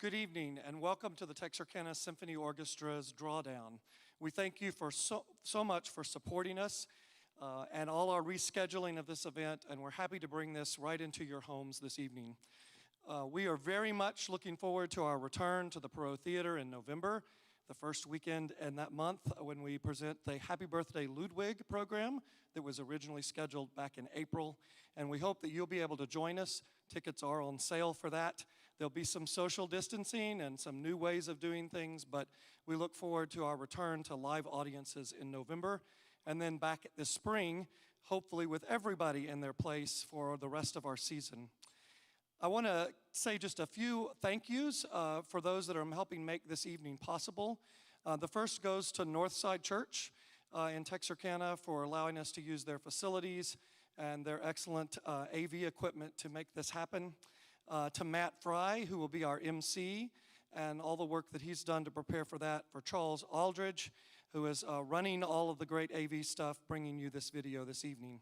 Good evening and welcome to the Texarkana Symphony Orchestra's Drawdown. We thank you for so much for supporting us and all our rescheduling of this event, and we're happy to bring this right into your homes this evening. We are very much looking forward to our return to the Perot Theater in November, the first weekend in that month when we present the Happy Birthday Ludwig program that was originally scheduled back in April, and we hope that you'll be able to join us. Tickets are on sale for that. There'll be some social distancing and some new ways of doing things, but we look forward to our return to live audiences in November, and then back this spring, hopefully with everybody in their place for the rest of our season. I want to say just a few thank yous for those that are helping make this evening possible. The first goes to Northside Church in Texarkana for allowing us to use their facilities and their excellent AV equipment to make this happen. To Matt Fry, who will be our MC, and all the work that he's done to prepare for that. For Charles Aldridge, who is running all of the great AV stuff, bringing you this video this evening.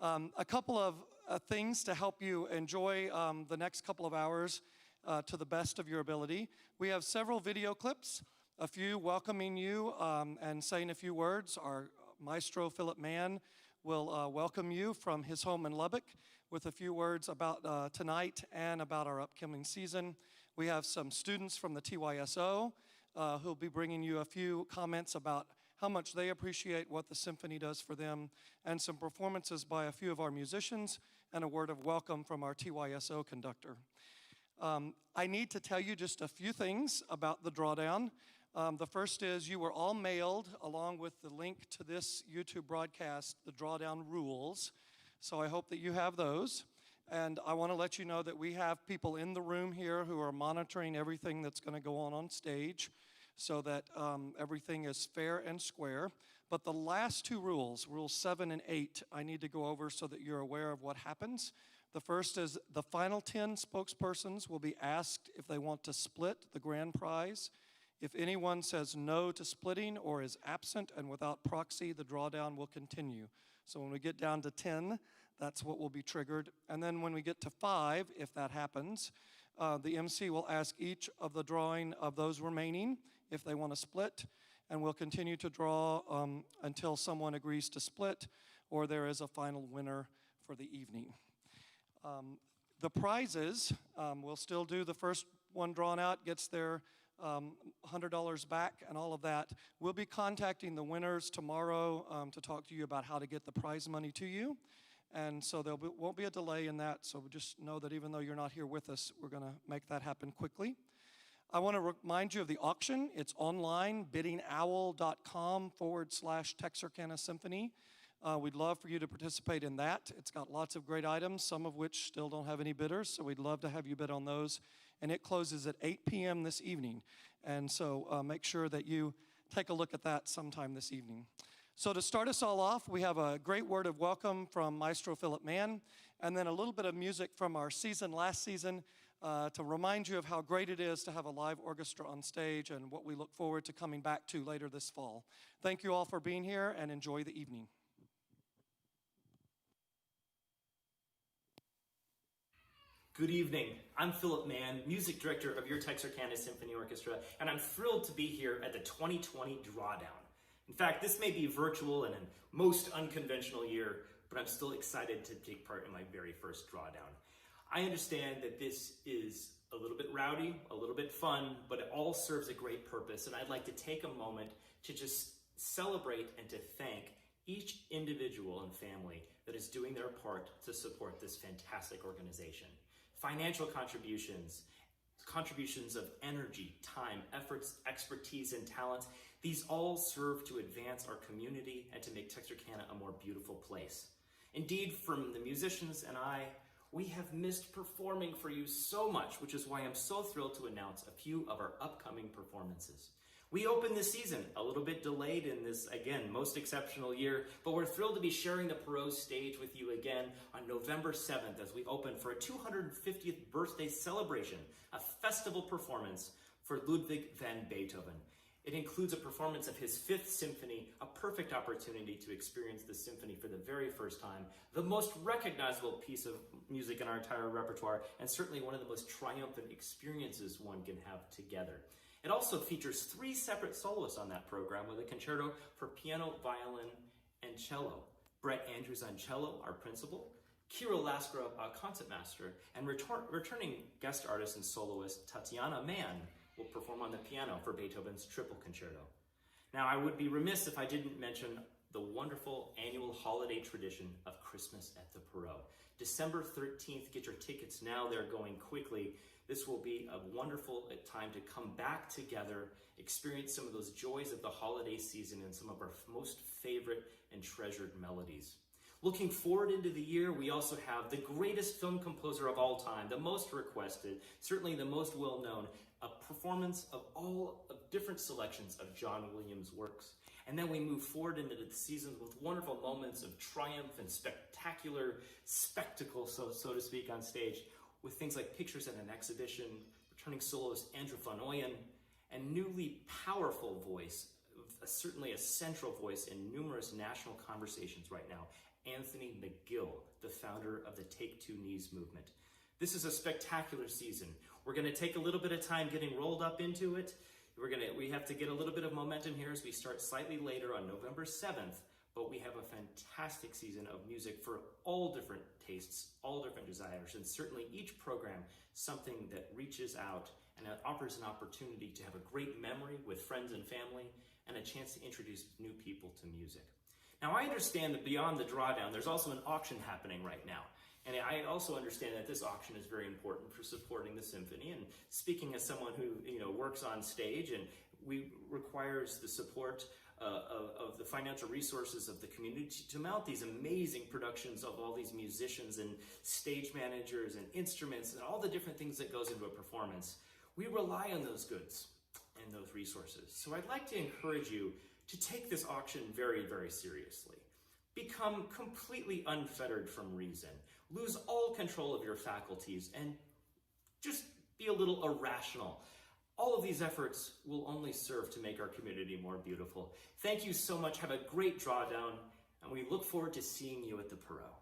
A couple of things to help you enjoy the next couple of hours to the best of your ability. We have several video clips, a few welcoming you and saying a few words. Our maestro, Philip Mann, will welcome you from his home in Lubbock with a few words about tonight and about our upcoming season. We have some students from the TYSO who'll be bringing you a few comments about how much they appreciate what the symphony does for them, and some performances by a few of our musicians, and a word of welcome from our TYSO conductor. I need to tell you just a few things about the Drawdown. The first is you were all mailed, along with the link to this YouTube broadcast, the Drawdown rules. So I hope that you have those. And I want to let you know that we have people in the room here who are monitoring everything that's going to go on stage so that everything is fair and square. But the last two rules, Rules 7 and 8, I need to go over so that you're aware of what happens. The first is the final 10 spokespersons will be asked if they want to split the grand prize. If anyone says no to splitting or is absent and without proxy, the drawdown will continue. So when we get down to 10, that's what will be triggered. And then when we get to 5, if that happens, the MC will ask each of the drawing of those remaining if they want to split, and we'll continue to draw until someone agrees to split or there is a final winner for the evening. The prizes, we'll still do the first one drawn out, gets their $100 back and all of that. We'll be contacting the winners tomorrow to talk to you about how to get the prize money to you. And so there won't be a delay in that. So just know that even though you're not here with us, we're going to make that happen quickly. I want to remind you of the auction. It's online, biddingowl.com/Texarkana Symphony. We'd love for you to participate in that. It's got lots of great items, some of which still don't have any bidders, so we'd love to have you bid on those. And it closes at 8 p.m. this evening. And so make sure that you take a look at that sometime this evening. So to start us all off, we have a great word of welcome from Maestro Philip Mann, and then a little bit of music from our last season, to remind you of how great it is to have a live orchestra on stage and what we look forward to coming back to later this fall. Thank you all for being here, and enjoy the evening. Good evening. I'm Philip Mann, Music Director of your Texarkana Symphony Orchestra, and I'm thrilled to be here at the 2020 Drawdown. In fact, this may be virtual and a most unconventional year, but I'm still excited to take part in my very first Drawdown. I understand that this is a little bit rowdy, a little bit fun, but it all serves a great purpose, and I'd like to take a moment to just celebrate and to thank each individual and family that is doing their part to support this fantastic organization. Financial contributions, contributions of energy, time, efforts, expertise, and talents, these all serve to advance our community and to make Texarkana a more beautiful place. Indeed, from the musicians and I, we have missed performing for you so much, which is why I'm so thrilled to announce a few of our upcoming performances. We opened this season a little bit delayed in this, again, most exceptional year, but we're thrilled to be sharing the Perot stage with you again on November 7th as we open for a 250th birthday celebration, a festival performance for Ludwig van Beethoven. It includes a performance of his Fifth Symphony, a perfect opportunity to experience the symphony for the very first time, the most recognizable piece of music in our entire repertoire, and certainly one of the most triumphant experiences one can have together. It also features 3 separate soloists on that program with a concerto for piano, violin, and cello. Brett Andrews on cello, our principal, Kirill Laskara, concertmaster, and returning guest artist and soloist Tatiana Mann will perform on the piano for Beethoven's Triple Concerto. Now, I would be remiss if I didn't mention the wonderful annual holiday tradition of Christmas at the Perot. December 13th, get your tickets now, they're going quickly. This will be a wonderful time to come back together, experience some of those joys of the holiday season and some of our most favorite and treasured melodies. Looking forward into the year, we also have the greatest film composer of all time, the most requested, certainly the most well-known, a performance of all of different selections of John Williams' works. And then we move forward into the seasons with wonderful moments of triumph and spectacular spectacle, so to speak, on stage, with things like Pictures at an Exhibition, returning soloist Andrew Van Ooyen, and newly powerful voice, certainly a central voice in numerous national conversations right now, Anthony McGill, the founder of the Take Two Knees movement. This is a spectacular season. We're going to take a little bit of time getting rolled up into it. We have to get a little bit of momentum here as we start slightly later on November 7th, but we have a fantastic season of music for all different tastes, all different desires, and certainly each program something that reaches out and offers an opportunity to have a great memory with friends and family and a chance to introduce new people to music. Now, I understand that beyond the drawdown, there's also an auction happening right now. And I also understand that this auction is very important for supporting the symphony. And speaking as someone who works on stage and requires the support of the financial resources of the community to mount these amazing productions of all these musicians and stage managers and instruments and all the different things that goes into a performance, we rely on those goods and those resources. So I'd like to encourage you to take this auction very, very seriously. Become completely unfettered from reason. Lose all control of your faculties and just be a little irrational. All of these efforts will only serve to make our community more beautiful. Thank you so much. Have a great drawdown, and we look forward to seeing you at the Perot.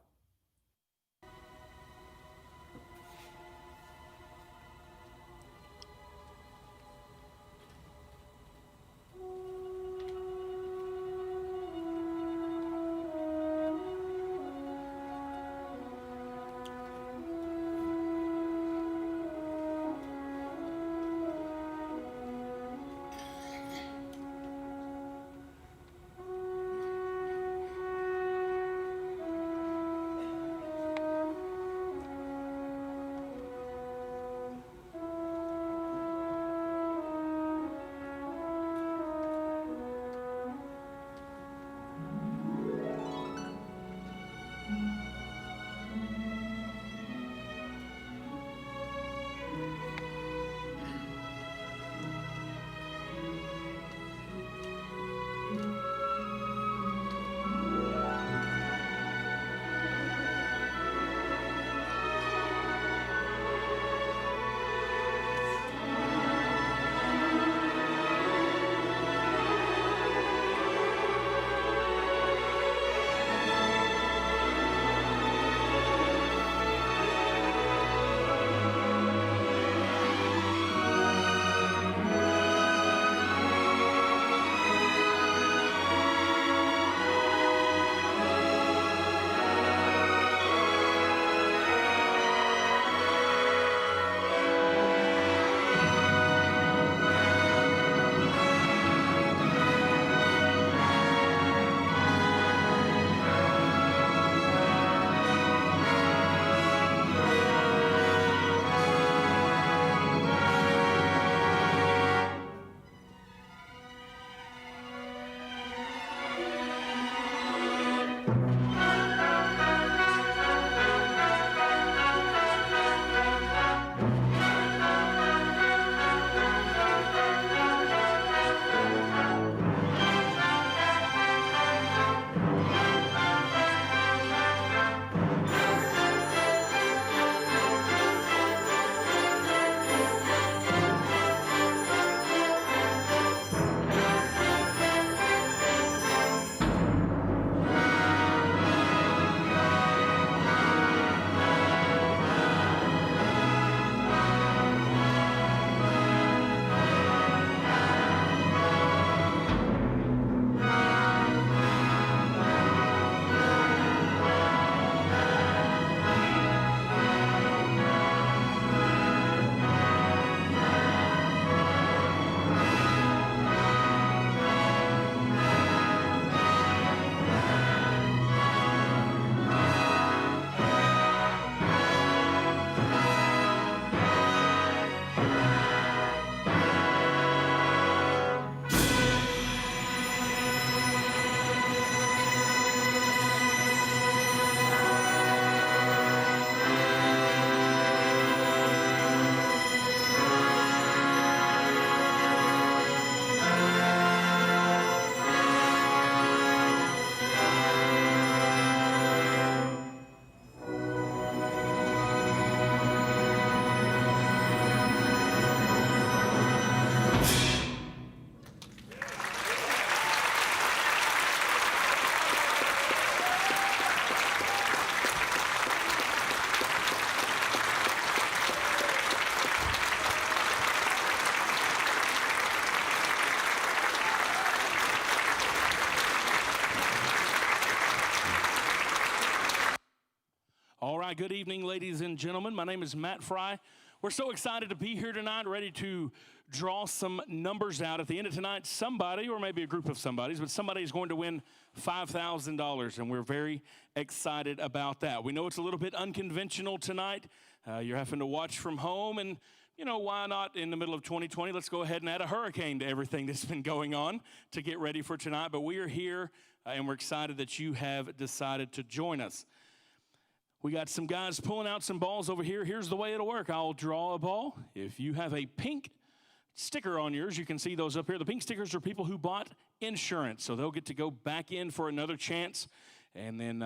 Why, good evening, ladies and gentlemen. My name is Matt Fry. We're so excited to be here tonight, ready to draw some numbers out. At the end of tonight, somebody, or maybe a group of somebodies, but somebody is going to win $5,000, and we're very excited about that. We know it's a little bit unconventional tonight. You're having to watch from home, and you know, why not in the middle of 2020? Let's go ahead and add a hurricane to everything that's been going on to get ready for tonight. But we are here, and we're excited that you have decided to join us. We got some guys pulling out some balls over here. Here's the way it'll work. I'll draw a ball. If you have a pink sticker on yours, you can see those up here. The pink stickers are people who bought insurance, so they'll get to go back in for another chance. And then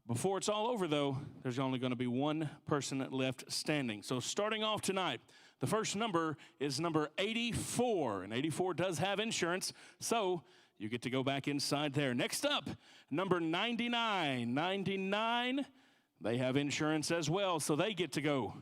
before it's all over, though, there's only going to be one person left standing. So starting off tonight, the first number is number 84, and 84 does have insurance, so you get to go back inside there. Next up, number 99. 99, they have insurance as well, so they get to go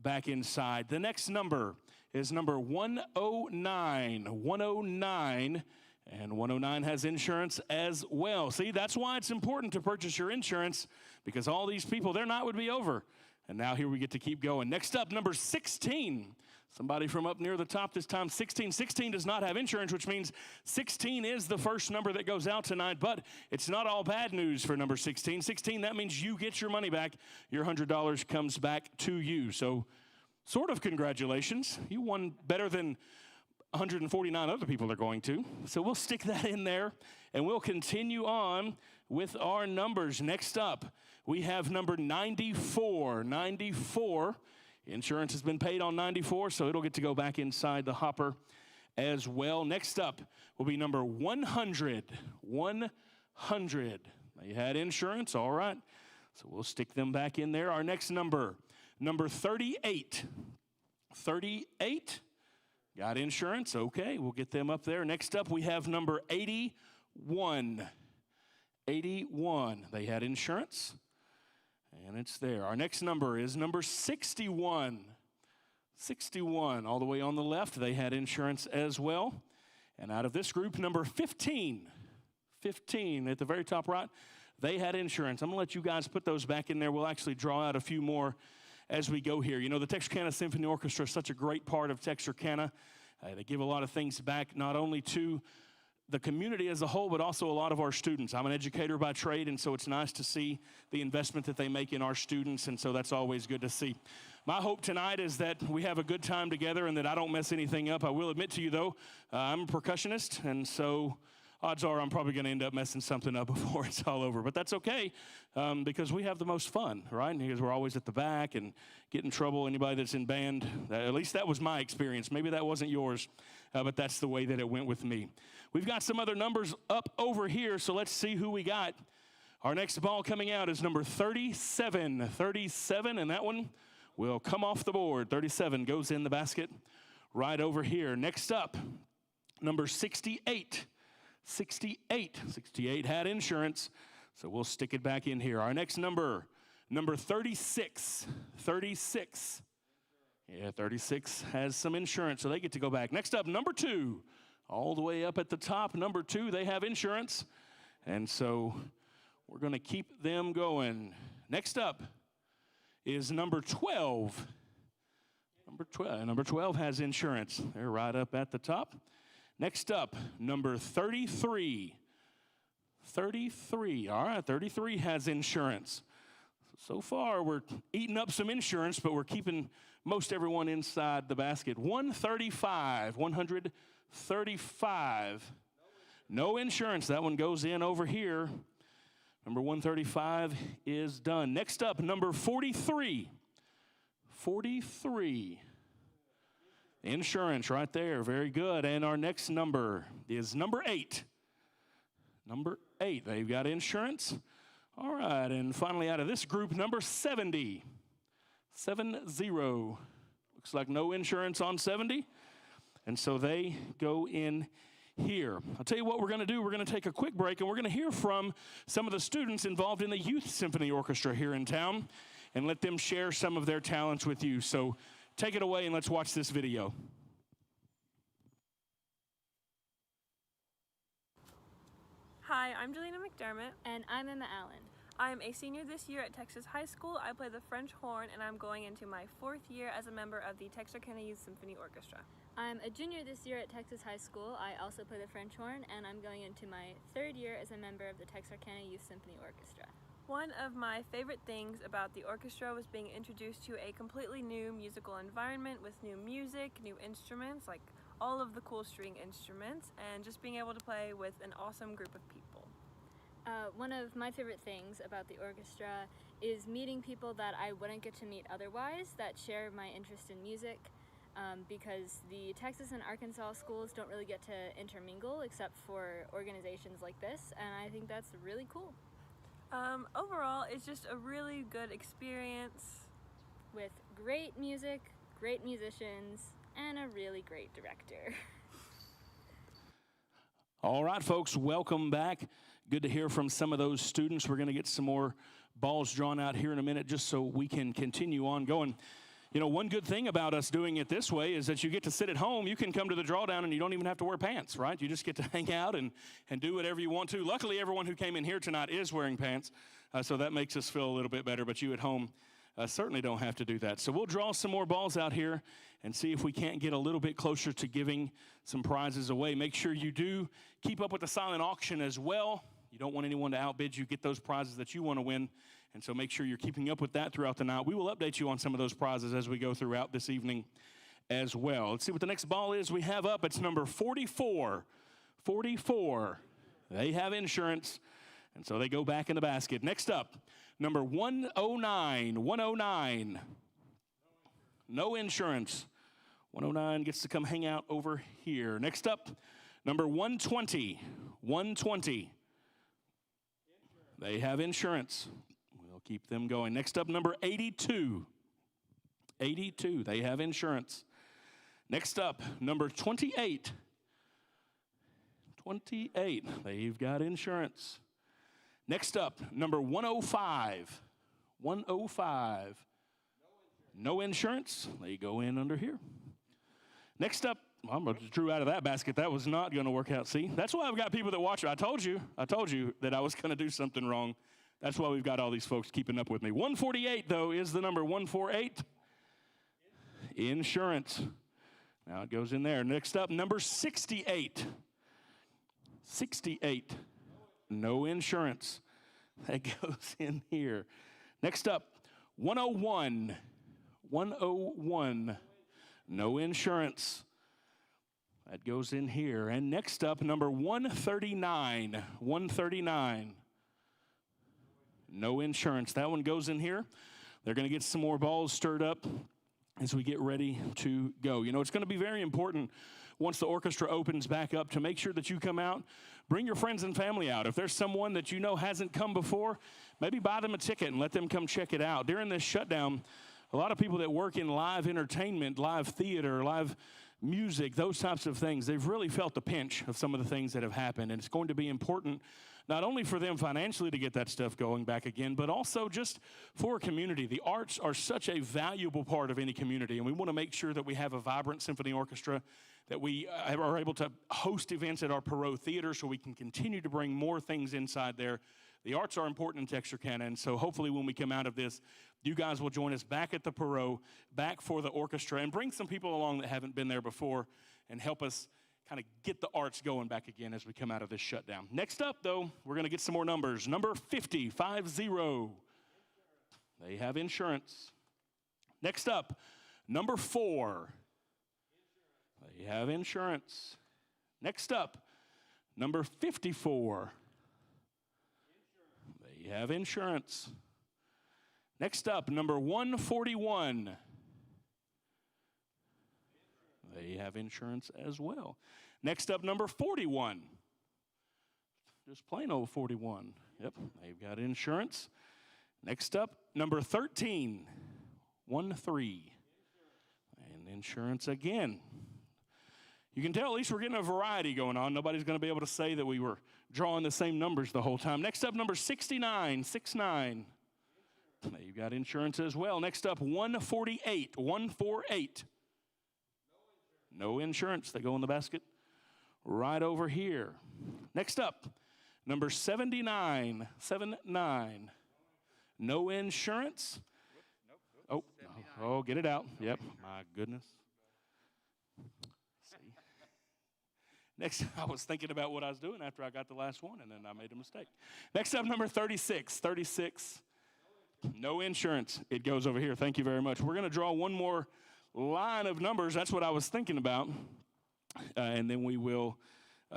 back inside. The next number is number 109. 109, and 109 has insurance as well. See, that's why it's important to purchase your insurance, because all these people, their night would be over. And now here we get to keep going. Next up, number 16. Somebody from up near the top this time, 16. 16 does not have insurance, which means 16 is the first number that goes out tonight, but it's not all bad news for number 16. 16, that means you get your money back. Your $100 comes back to you. So sort of congratulations. You won better than 149 other people are going to. So we'll stick that in there, and we'll continue on with our numbers. Next up, we have number 94. 94. Insurance has been paid on 94, so it'll get to go back inside the hopper as well. Next up will be number 100. 100. They had insurance, all right. So we'll stick them back in there. Our next number, number 38. 38. Got insurance, okay, we'll get them up there. Next up, we have number 81. 81, they had insurance, and it's there. Our next number is number 61. 61, all the way on the left, they had insurance as well. And out of this group, number 15. 15, at the very top right, they had insurance. I'm going to let you guys put those back in there. We'll actually draw out a few more as we go here. You know, the Texarkana Symphony Orchestra is such a great part of Texarkana. They give a lot of things back, not only to the community as a whole, but also a lot of our students. I'm an educator by trade, and so it's nice to see the investment that they make in our students, and so that's always good to see. My hope tonight is that we have a good time together and that I don't mess anything up. I will admit to you, though, I'm a percussionist, and so odds are I'm probably going to end up messing something up before it's all over. But that's okay, because we have the most fun, right? Because we're always at the back and get in trouble. Anybody that's in band, at least that was my experience. Maybe that wasn't yours, but that's the way that it went with me. We've got some other numbers up over here, so let's see who we got. Our next ball coming out is number 37. 37, and that one will come off the board. 37 goes in the basket right over here. Next up, number 68. 68. 68 had insurance, so we'll stick it back in here. Our next number, number 36. 36. Yeah, 36 has some insurance, so they get to go back. Next up, number 2. All the way up at the top, number 2, they have insurance, and so we're going to keep them going. Next up is number 12. Number 12 has insurance. They're right up at the top. Next up, number 33. 33, all right, 33 has insurance. So far, we're eating up some insurance, but we're keeping most everyone inside the basket. 135, 135. No insurance, that one goes in over here. Number 135 is done. Next up, number 43. 43. Insurance right there, very good. And our next number is number 8. Number 8, they've got insurance. All right, and finally out of this group, number 70. 70. Looks like no insurance on 70. And so they go in here. I'll tell you what we're going to do. We're going to take a quick break, and we're going to hear from some of the students involved in the Youth Symphony Orchestra here in town and let them share some of their talents with you. So take it away and let's watch this video. Hi, I'm Jelena McDermott. And I'm Emma Allen. I'm a senior this year at Texas High School. I play the French horn, and I'm going into my 4th year as a member of the Texarkana Youth Symphony Orchestra. I'm a junior this year at Texas High School. I also play the French horn, and I'm going into my 3rd year as a member of the Texarkana Youth Symphony Orchestra. One of my favorite things about the orchestra was being introduced to a completely new musical environment with new music, new instruments, like all of the cool string instruments, and just being able to play with an awesome group of people. One of my favorite things about the orchestra is meeting people that I wouldn't get to meet otherwise that share my interest in music, because the Texas and Arkansas schools don't really get to intermingle except for organizations like this, and I think that's really cool. Overall, it's just a really good experience. With great music, great musicians, and a really great director. All right, folks, welcome back. Good to hear from some of those students. We're going to get some more balls drawn out here in a minute just so we can continue on going. You know, one good thing about us doing it this way is that you get to sit at home. You can come to the drawdown and you don't even have to wear pants, right? You just get to hang out and do whatever you want to. Luckily, everyone who came in here tonight is wearing pants, so that makes us feel a little bit better. But you at home certainly don't have to do that. So we'll draw some more balls out here and see if we can't get a little bit closer to giving some prizes away. Make sure you do keep up with the silent auction as well. You don't want anyone to outbid you. Get those prizes that you want to win. And so make sure you're keeping up with that throughout the night. We will update you on some of those prizes as we go throughout this evening as well. Let's see what the next ball is we have up. It's number 44. 44. They have insurance, and so they go back in the basket. Next up, number 109. 109. No insurance. 109 gets to come hang out over here. Next up, number 120. 120. They have insurance. We'll keep them going. Next up, number 82. 82. They have insurance. Next up, number 28. 28. They've got insurance. Next up, number 105. 105. No insurance. They go in under here. Next up, I'm going to drew out of that basket. That was not going to work out. See, that's why I've got people that watch. I told you that I was going to do something wrong. That's why we've got all these folks keeping up with me. 148, though, is the number. 148. Insurance. Now it goes in there. Next up, number 68. 68. No insurance. That goes in here. Next up, 101. 101. No insurance. That goes in here. And next up, number 139. 139. No insurance. That one goes in here. They're going to get some more balls stirred up as we get ready to go. You know, it's going to be very important once the orchestra opens back up to make sure that you come out. Bring your friends and family out. If there's someone that you know hasn't come before, maybe buy them a ticket and let them come check it out. During this shutdown, a lot of people that work in live entertainment, live theater, live music, those types of things, they've really felt the pinch of some of the things that have happened. And it's going to be important not only for them financially to get that stuff going back again, but also just for a community. The arts are such a valuable part of any community, and we want to make sure that we have a vibrant symphony orchestra, that we are able to host events at our Perot Theater so we can continue to bring more things inside there. The arts are important in Texarkana, and so hopefully when we come out of this, you guys will join us back at the Perot, back for the orchestra, and bring some people along that haven't been there before and help us kind of get the arts going back again as we come out of this shutdown. Next up, though, we're going to get some more numbers. Number 50, 50. They have insurance. Next up, number 4. They have insurance. Next up, number 54. They have insurance. Next up, number 141. They have insurance as well. Next up, number 41. Just plain old 41. Yep, they've got insurance. Next up, number 13. 1-3. And insurance again. You can tell at least we're getting a variety going on. Nobody's going to be able to say that we were drawing the same numbers the whole time. Next up, number 69. 6-9. They've got insurance as well. Next up, 148. 148. No insurance. They go in the basket right over here. Next up, number 79. 79. No insurance. Oh, get it out. Yep, my goodness. See. Next, I was thinking about what I was doing after I got the last one, and then I made a mistake. Next up, number 36. 36, no insurance. It goes over here. Thank you very much. We're going to draw one more line of numbers. That's what I was thinking about. And then we will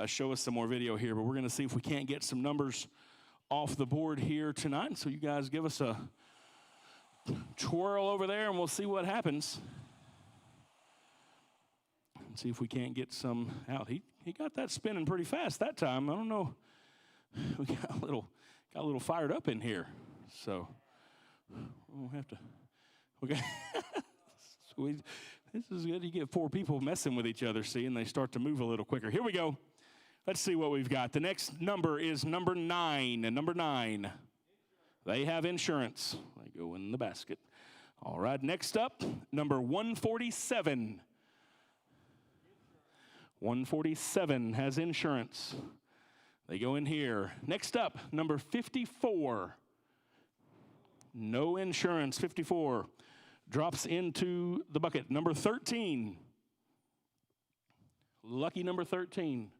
show us some more video here. But we're going to see if we can't get some numbers off the board here tonight. So you guys give us a twirl over there, and we'll see what happens. And see if we can't get some out. He got that spinning pretty fast that time. I don't know. We got a little fired up in here. So we'll have to. Okay. This is good. You get four people messing with each other, see, and they start to move a little quicker. Here we go. Let's see what we've got. The next number is number 9. And number 9, they have insurance. They go in the basket. All right, next up, number 147. 147 has insurance. They go in here. Next up, number 54. No insurance, 54. Drops into the bucket. Number 13. Lucky number 13.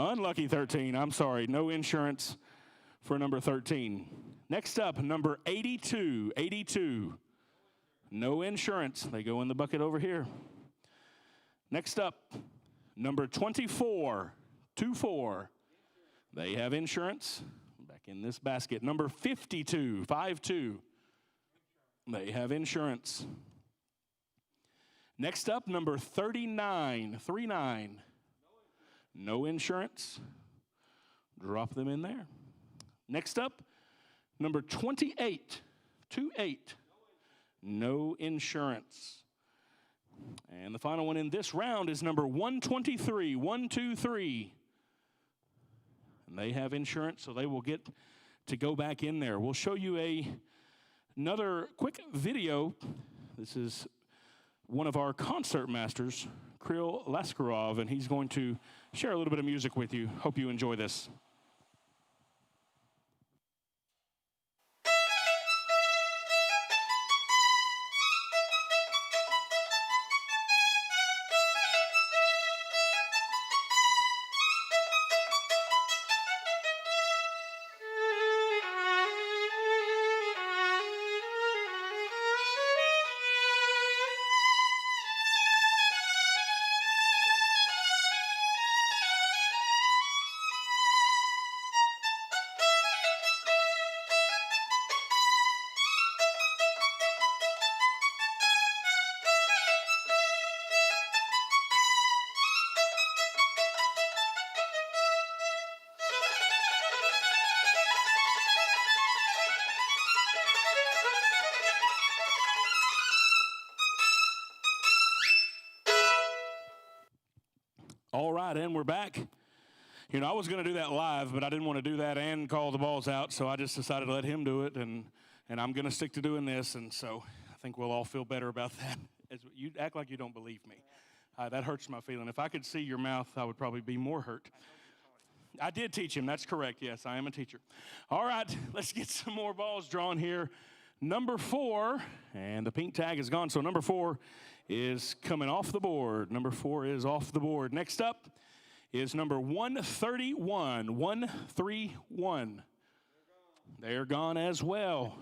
Unlucky 13, I'm sorry. No insurance for number 13. Next up, number 82. 82. No insurance. They go in the bucket over here. Next up, number 24. 24. They have insurance. Back in this basket. Number 52. 52. They have insurance. Next up, number 39. 39. No insurance. Drop them in there. Next up, number 28. 28. No insurance. And the final one in this round is number 123. 123. And they have insurance, so they will get to go back in there. We'll show you another quick video. This is one of our concert masters, Kirill Laskarov, and he's going to share a little bit of music with you. Hope you enjoy this. All right, and we're back. You know, I was going to do that live, but I didn't want to do that and call the balls out, so I just decided to let him do it, and I'm going to stick to doing this, and so I think we'll all feel better about that. You act like you don't believe me. That hurts my feeling. If I could see your mouth, I would probably be more hurt. I did teach him. That's correct. Yes, I am a teacher. All right, let's get some more balls drawn here. Number 4, and the pink tag is gone, so number 4 is coming off the board. Number 4 is off the board. Next up is number 131. 131. They're gone as well.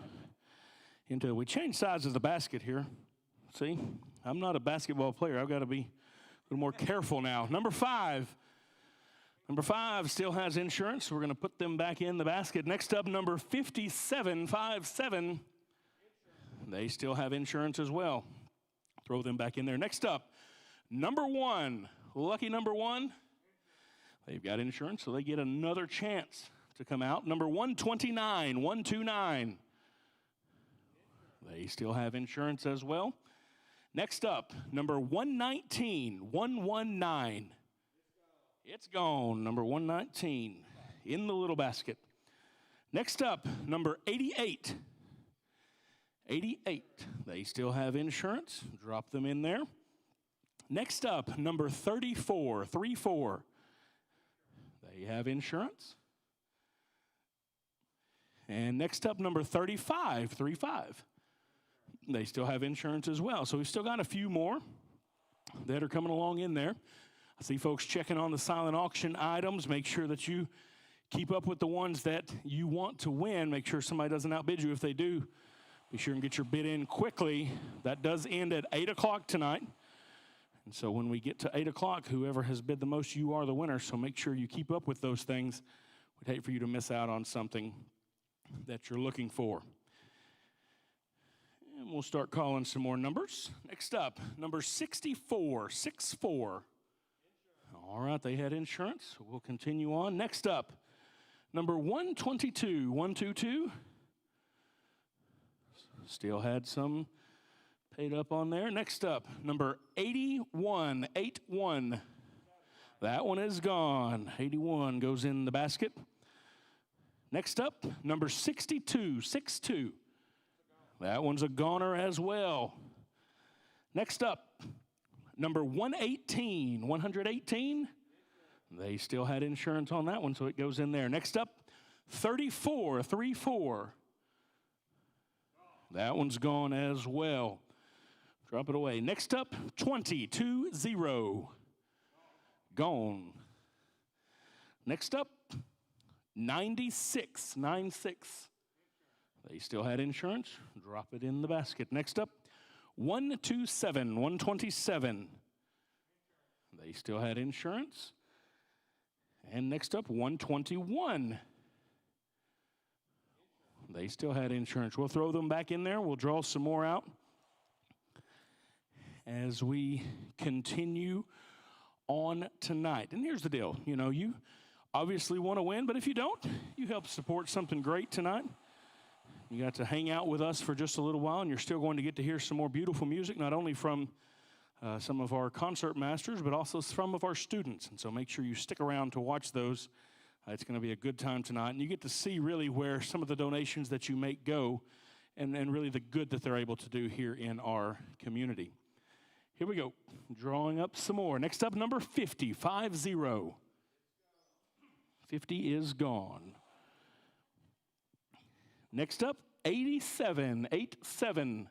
We changed sides of the basket here. See, I'm not a basketball player. I've got to be a little more careful now. Number 5. Number 5 still has insurance. We're going to put them back in the basket. Next up, number 57. 57. They still have insurance as well. Throw them back in there. Next up, number 1. Lucky number 1. They've got insurance, so they get another chance to come out. Number 129. 129. They still have insurance as well. Next up, number 119. 119. It's gone. Number 119 in the little basket. Next up, number 88. 88. They still have insurance. Drop them in there. Next up, number 34. 34. They have insurance. And next up, number 35, 35. They still have insurance as well. So we've still got a few more that are coming along in there. I see folks checking on the silent auction items. Make sure that you keep up with the ones that you want to win. Make sure somebody doesn't outbid you. If they do, be sure and get your bid in quickly. That does end at 8 o'clock tonight. And so when we get to 8 o'clock, whoever has bid the most, you are the winner. So make sure you keep up with those things. We'd hate for you to miss out on something that you're looking for. And we'll start calling some more numbers. Next up, number 64, 64. All right, they had insurance. We'll continue on. Next up, number 122, 122. Still had some paid up on there. Next up, number 81, 81. That one is gone. 81 goes in the basket. Next up, number 62, 62. That one's a goner as well. Next up, number 118, 118. They still had insurance on that one, so it goes in there. Next up, 34, 34. That one's gone as well. Drop it away. Next up, 20, 20. Gone. Next up, 96, 96. They still had insurance. Drop it in the basket. Next up, 127, 127. They still had insurance. And next up, 121. They still had insurance. We'll throw them back in there. We'll draw some more out as we continue on tonight. And here's the deal. You know, you obviously want to win, but if you don't, you help support something great tonight. You got to hang out with us for just a little while, and you're still going to get to hear some more beautiful music, not only from some of our concert masters, but also some of our students. And so make sure you stick around to watch those. It's going to be a good time tonight. And you get to see really where some of the donations that you make go and really the good that they're able to do here in our community. Here we go. Drawing up some more. Next up, number 50, 50. 50 is gone. Next up, 87, 87.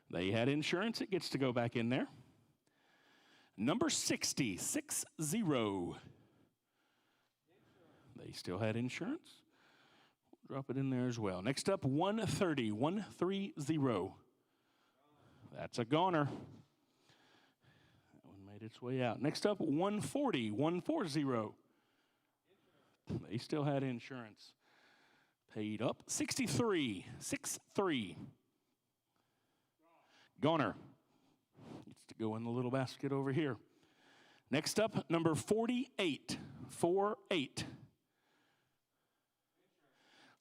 They had insurance. It gets to go back in there. Number 60, 60. They still had insurance. Drop it in there as well. Next up, 130, 130. That's a goner. That one made its way out. Next up, 140, 140. They still had insurance. Paid up. 63, 63. Goner. Gets to go in the little basket over here. Next up, number 48, 48.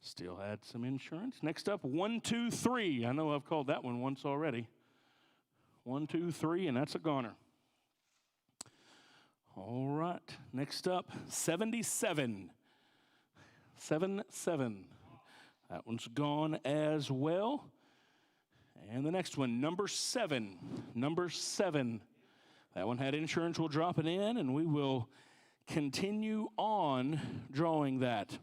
Still had some insurance. Next up, 123. I know I've called that one once already. 123, and that's a goner. All right. Next up, 77. 77. That one's gone as well. And the next one, number 7. Number 7. That one had insurance. We'll drop it in, and we will continue on drawing that.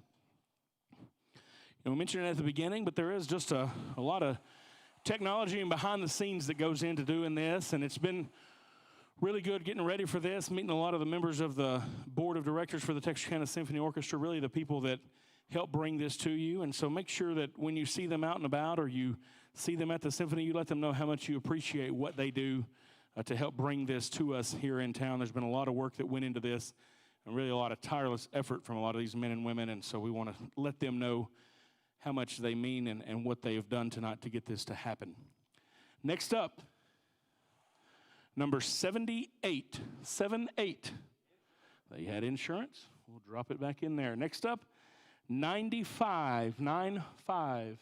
We mentioned it at the beginning, but there is just a lot of technology and behind the scenes that goes into doing this, and it's been really good getting ready for this, meeting a lot of the members of the board of directors for the Texarkana Symphony Orchestra, really the people that help bring this to you. And so make sure that when you see them out and about or you see them at the symphony, you let them know how much you appreciate what they do to help bring this to us here in town. There's been a lot of work that went into this and really a lot of tireless effort from a lot of these men and women, and so we want to let them know how much they mean and what they have done tonight to get this to happen. Next up, number 78, 78. They had insurance. We'll drop it back in there. Next up, 95, 95.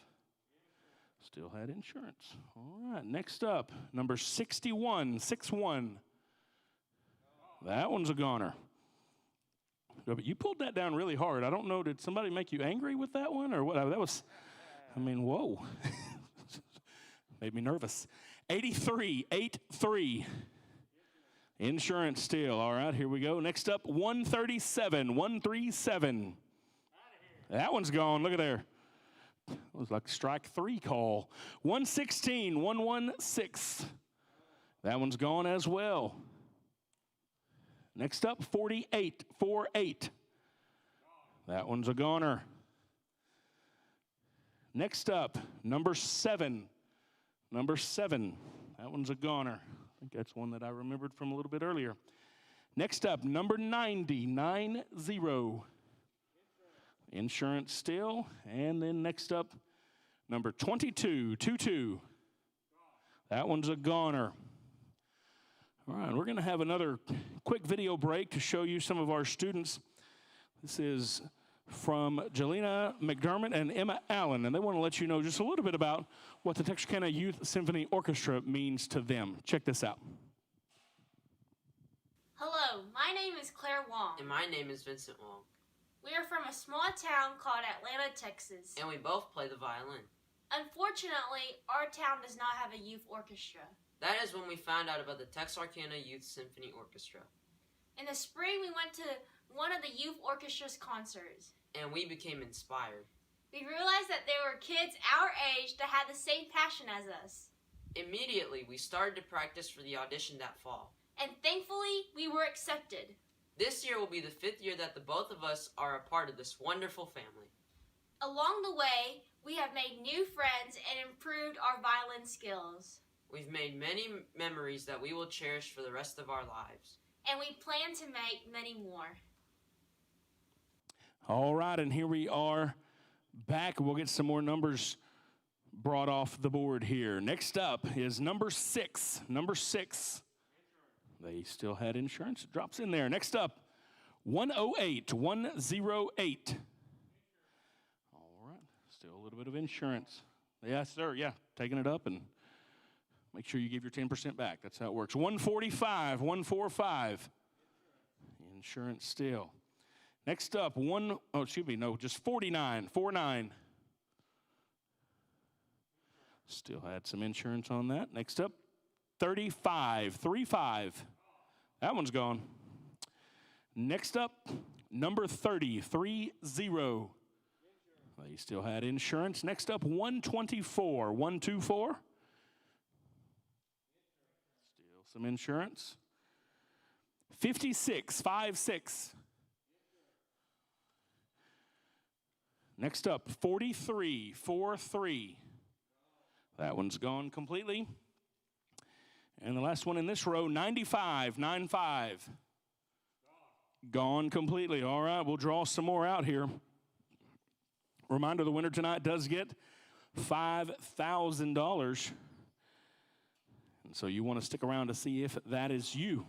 Still had insurance. All right, next up, number 61, 61. That one's a goner. But you pulled that down really hard. I don't know, did somebody make you angry with that one or what? That was, I mean, whoa. Made me nervous. 83, 83. Insurance still. All right, here we go. Next up, 137, 137. That one's gone. Look at there. It was like strike 3 call. 116, 116. That one's gone as well. Next up, 48, 48. That one's a goner. Next up, number 7. Number 7. That one's a goner. I think that's one that I remembered from a little bit earlier. Next up, number 90, 90. Insurance still. And then next up, number 22, 22. That one's a goner. All right, we're going to have another quick video break to show you some of our students. This is from Jelena McDermott and Emma Allen, and they want to let you know just a little bit about what the Texarkana Youth Symphony Orchestra means to them. Check this out. Hello, my name is Claire Wong. And my name is Vincent Wong. We are from a small town called Atlanta, Texas. And we both play the violin. Unfortunately, our town does not have a youth orchestra. That is when we found out about the Texarkana Youth Symphony Orchestra. In the spring, we went to one of the youth orchestra's concerts. And we became inspired. We realized that there were kids our age that had the same passion as us. Immediately, we started to practice for the audition that fall. And thankfully, we were accepted. This year will be the 5th year that the both of us are a part of this wonderful family. Along the way, we have made new friends and improved our violin skills. We've made many memories that we will cherish for the rest of our lives. And we plan to make many more. All right, and here we are back. We'll get some more numbers brought off the board here. Next up is number 6. Number 6. They still had insurance. It drops in there. Next up, 108, 108. All right, still a little bit of insurance. Yes, sir, yeah, taking it up and make sure you give your 10% back. That's how it works. 145, 145. Insurance still. Next up, just 49, 49. Still had some insurance on that. Next up, 35, 35. That one's gone. Next up, number 30, 30. They still had insurance. Next up, 124, 124. Still some insurance. 56, 56. Next up, 43, 43. That one's gone completely. And the last one in this row, 95, 95. Gone completely. All right, we'll draw some more out here. Reminder, the winner tonight does get $5,000. And so you want to stick around to see if that is you.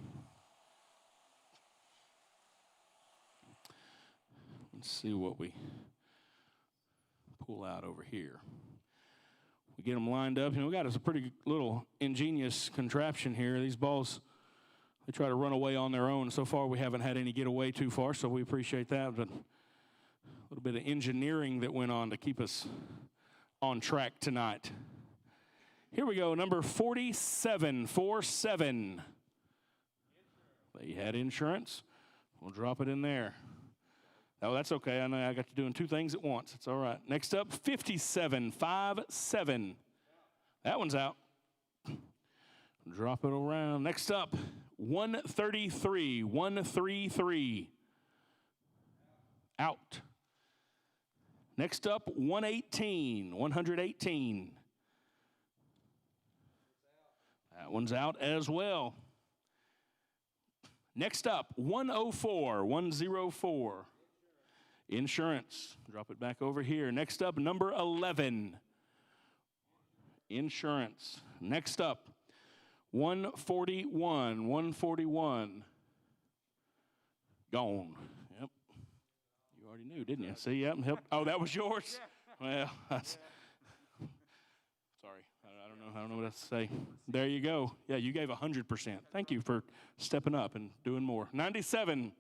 Let's see what we pull out over here. We get them lined up. We got us a pretty little ingenious contraption here. These balls, they try to run away on their own. So far, we haven't had any get away too far, so we appreciate that. But a little bit of engineering that went on to keep us on track tonight. Here we go, number 47, 47. They had insurance. We'll drop it in there. Oh, that's okay. I know I got you doing 2 things at once. It's all right. Next up, 57, 57. That one's out. Drop it around. Next up, 133, 133. Out. Next up, 118, 118. That one's out as well. Next up, 104, 104. Insurance. Drop it back over here. Next up, number 11. Insurance. Next up, 141. 141. Gone. Yep. You already knew, didn't you? See, yep. Oh, that was yours? Well, that's, sorry. I don't know what else to say. There you go. Yeah, you gave 100%. Thank you for stepping up and doing more. 97.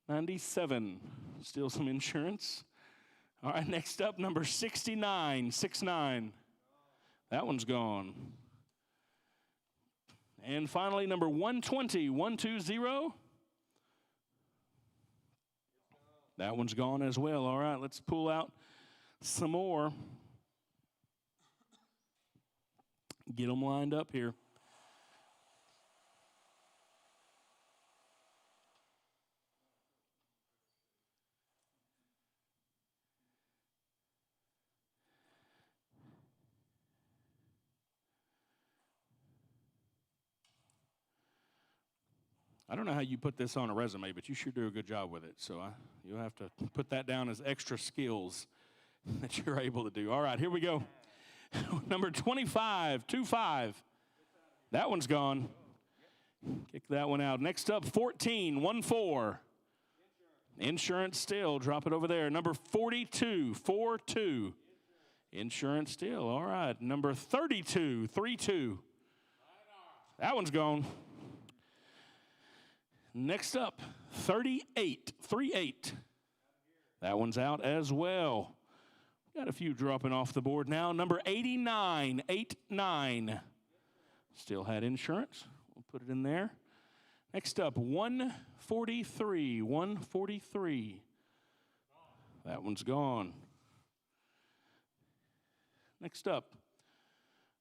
97. Still some insurance. All right, next up, number 69, 69. That one's gone. And finally, number 120, 120. That one's gone as well. All right, let's pull out some more. Get them lined up here. I don't know how you put this on a resume, but you sure do a good job with it. So you'll have to put that down as extra skills that you're able to do. All right, here we go. Number 25, 2-5. That one's gone. Kick that one out. Next up, 14, 1-4. Insurance still. Drop it over there. Number 42, 4-2. Insurance still. All right. Number 32, 3-2. That one's gone. Next up, 38, 3-8. That one's out as well. Got a few dropping off the board now. Number 89, 8-9. Still had insurance. We'll put it in there. Next up, 143, 143. That one's gone. Next up,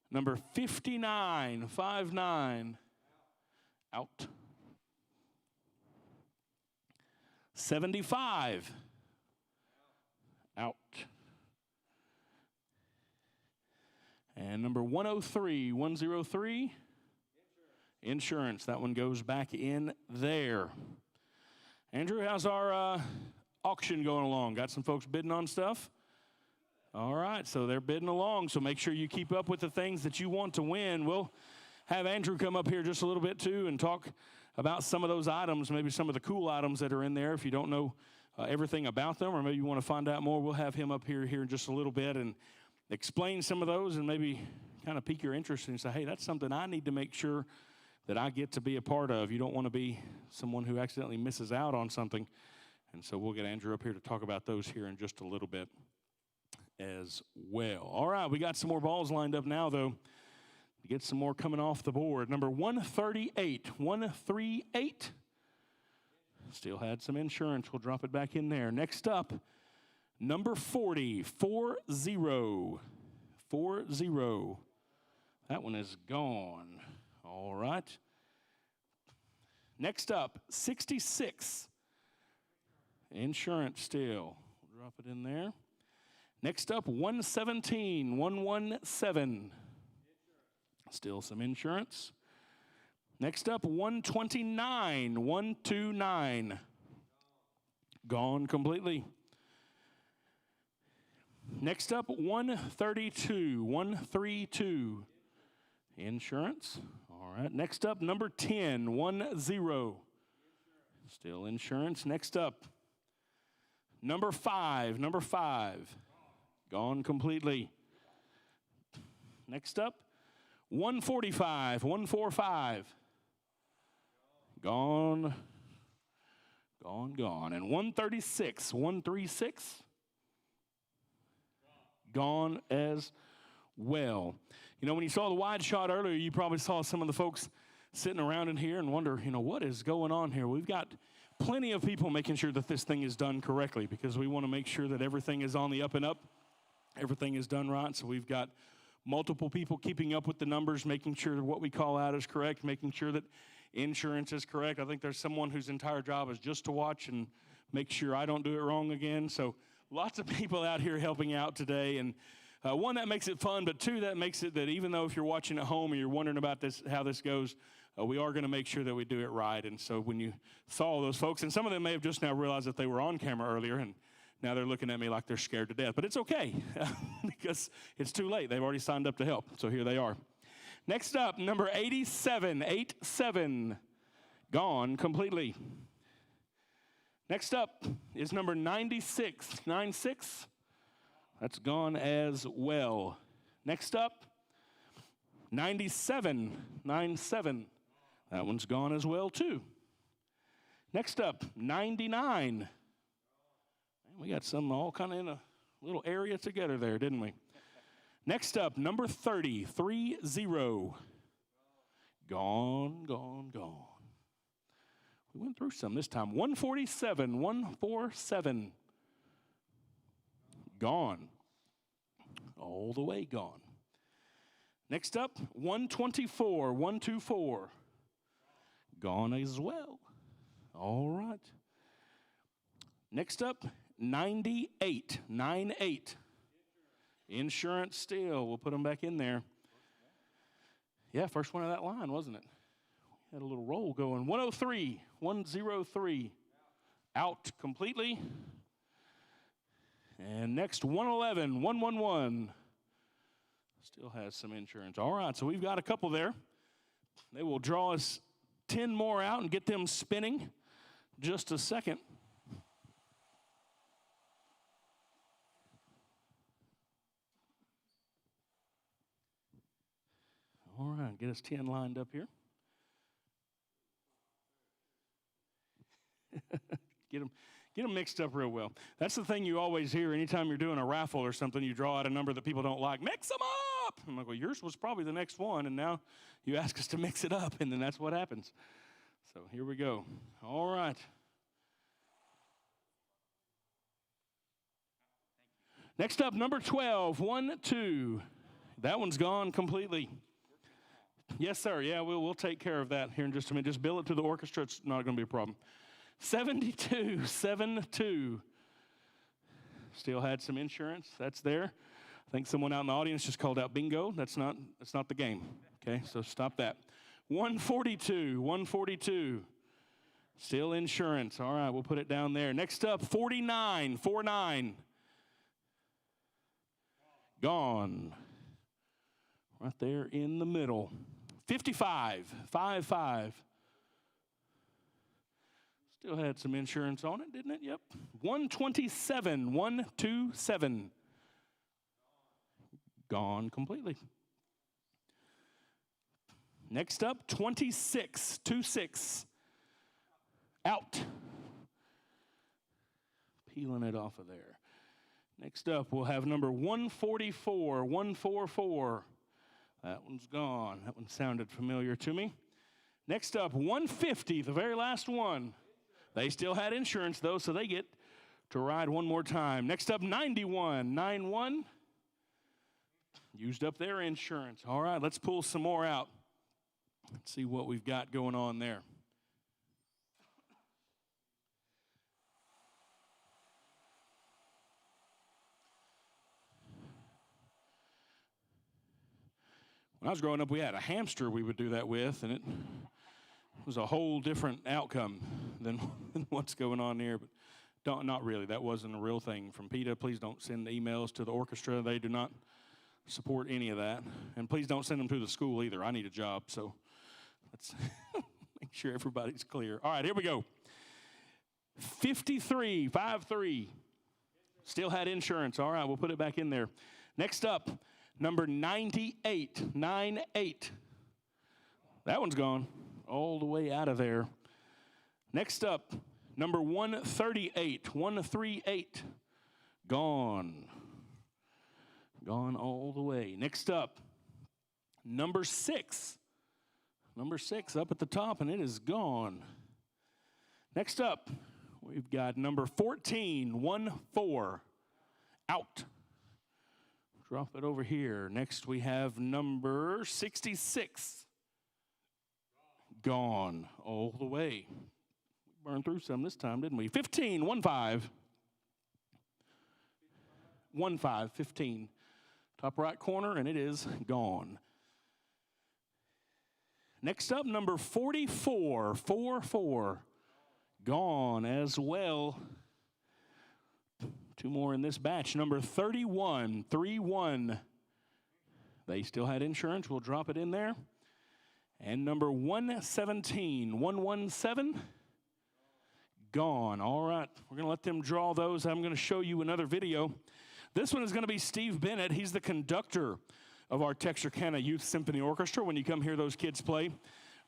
number 59, 5-9. Out. 75. Out. And number 103, 103. Insurance. That one goes back in there. Andrew, how's our auction going along? Got some folks bidding on stuff? All right, so they're bidding along, so make sure you keep up with the things that you want to win. We'll have Andrew come up here just a little bit, too, and talk about some of those items, maybe some of the cool items that are in there. If you don't know everything about them, or maybe you want to find out more, we'll have him up here in just a little bit and explain some of those and maybe kind of pique your interest and say, hey, that's something I need to make sure that I get to be a part of. You don't want to be someone who accidentally misses out on something. And so we'll get Andrew up here to talk about those here in just a little bit as well. All right, we got some more balls lined up now, though. To get some more coming off the board. Number 138, 138. Still had some insurance. We'll drop it back in there. Next up, number 40, 40, 40. That one is gone. All right. Next up, 66. Insurance still. We'll drop it in there. Next up, 117, 117. Still some insurance. Next up, 129, 129. Gone completely. Next up, 132, 132. Insurance. All right. Next up, number 10, 10. Still insurance. Next up, number 5, number 5. Gone completely. Next up, 145, 145. Gone. Gone, gone. And 136, 136. Gone as well. You know, when you saw the wide shot earlier, you probably saw some of the folks sitting around in here and wonder, you know, what is going on here? We've got plenty of people making sure that this thing is done correctly because we want to make sure that everything is on the up and up. Everything is done right. So we've got multiple people keeping up with the numbers, making sure that what we call out is correct, making sure that insurance is correct. I think there's someone whose entire job is just to watch and make sure I don't do it wrong again. So lots of people out here helping out today. And one, that makes it fun, but two, that makes it that even though if you're watching at home and you're wondering about this, how this goes, we are going to make sure that we do it right. And so when you saw those folks, and some of them may have just now realized that they were on camera earlier, and now they're looking at me like they're scared to death. But it's okay because it's too late. They've already signed up to help. So here they are. Next up, number 87, 87. Gone completely. Next up is number 96, 96. That's gone as well. Next up, 97, 97. That one's gone as well too. Next up, 99. We got some all kind of in a little area together there, didn't we? Next up, number 30, 30. Gone, gone, gone. We went through some this time. 147, 147. Gone. All the way gone. Next up, 124, 124. Gone as well. All right. Next up, 98, 98. Insurance still. We'll put them back in there. Yeah, first one of that line, wasn't it? Had a little roll going. 103, 103. Out completely. And next, 111, 111. Still has some insurance. All right, so we've got a couple there. They will draw us 10 more out and get them spinning. Just a second. All right, get us 10 lined up here. Get them mixed up real well. That's the thing you always hear anytime you're doing a raffle or something. You draw out a number that people don't like. Mix them up! I'm like, well, yours was probably the next one, and now you ask us to mix it up, and then that's what happens. So here we go. All right. Next up, number 12, 1, 2. That one's gone completely. Yes, sir. Yeah, we'll take care of that here in just a minute. Just bill it to the orchestra. It's not going to be a problem. 72, 7-2. Still had some insurance. That's there. I think someone out in the audience just called out bingo. That's not the game. Okay, so stop that. 142, 142. Still insurance. All right, we'll put it down there. Next up, 49, 49. Gone. Right there in the middle. 55, 5. Still had some insurance on it, didn't it? Yep. 127, 127. Gone completely. Next up, 26, 26. Out. Peeling it off of there. Next up, we'll have number 144, 144. That one's gone. That one sounded familiar to me. Next up, 150, the very last one. They still had insurance, though, so they get to ride one more time. Next up, 91, 91. Used up their insurance. All right, let's pull some more out. Let's see what we've got going on there. When I was growing up, we had a hamster we would do that with, and it was a whole different outcome than what's going on here. But not really. That wasn't a real thing. From PETA, please don't send emails to the orchestra. They do not support any of that. And please don't send them to the school either. I need a job, so let's make sure everybody's clear. All right, here we go. 53, 5-3. Still had insurance. All right, we'll put it back in there. Next up, number 98, 98. That one's gone all the way out of there. Next up, number 138, 138. Gone. Gone all the way. Next up, number 6. Number 6 up at the top, and it is gone. Next up, we've got number 14, 1-4. Out. Drop it over here. Next, we have number 66. Gone all the way. We burned through some this time, didn't we? 15, 1-5. 1-5, 15. Top right corner, and it is gone. Next up, number 44, 4-4. Gone as well. 2 more in this batch. Number 31, 3-1. They still had insurance. We'll drop it in there. And number 117, 117. Gone. All right. We're going to let them draw those. I'm going to show you another video. This one is going to be Steve Bennett. He's the conductor of our Texarkana Youth Symphony Orchestra. When you come hear those kids play,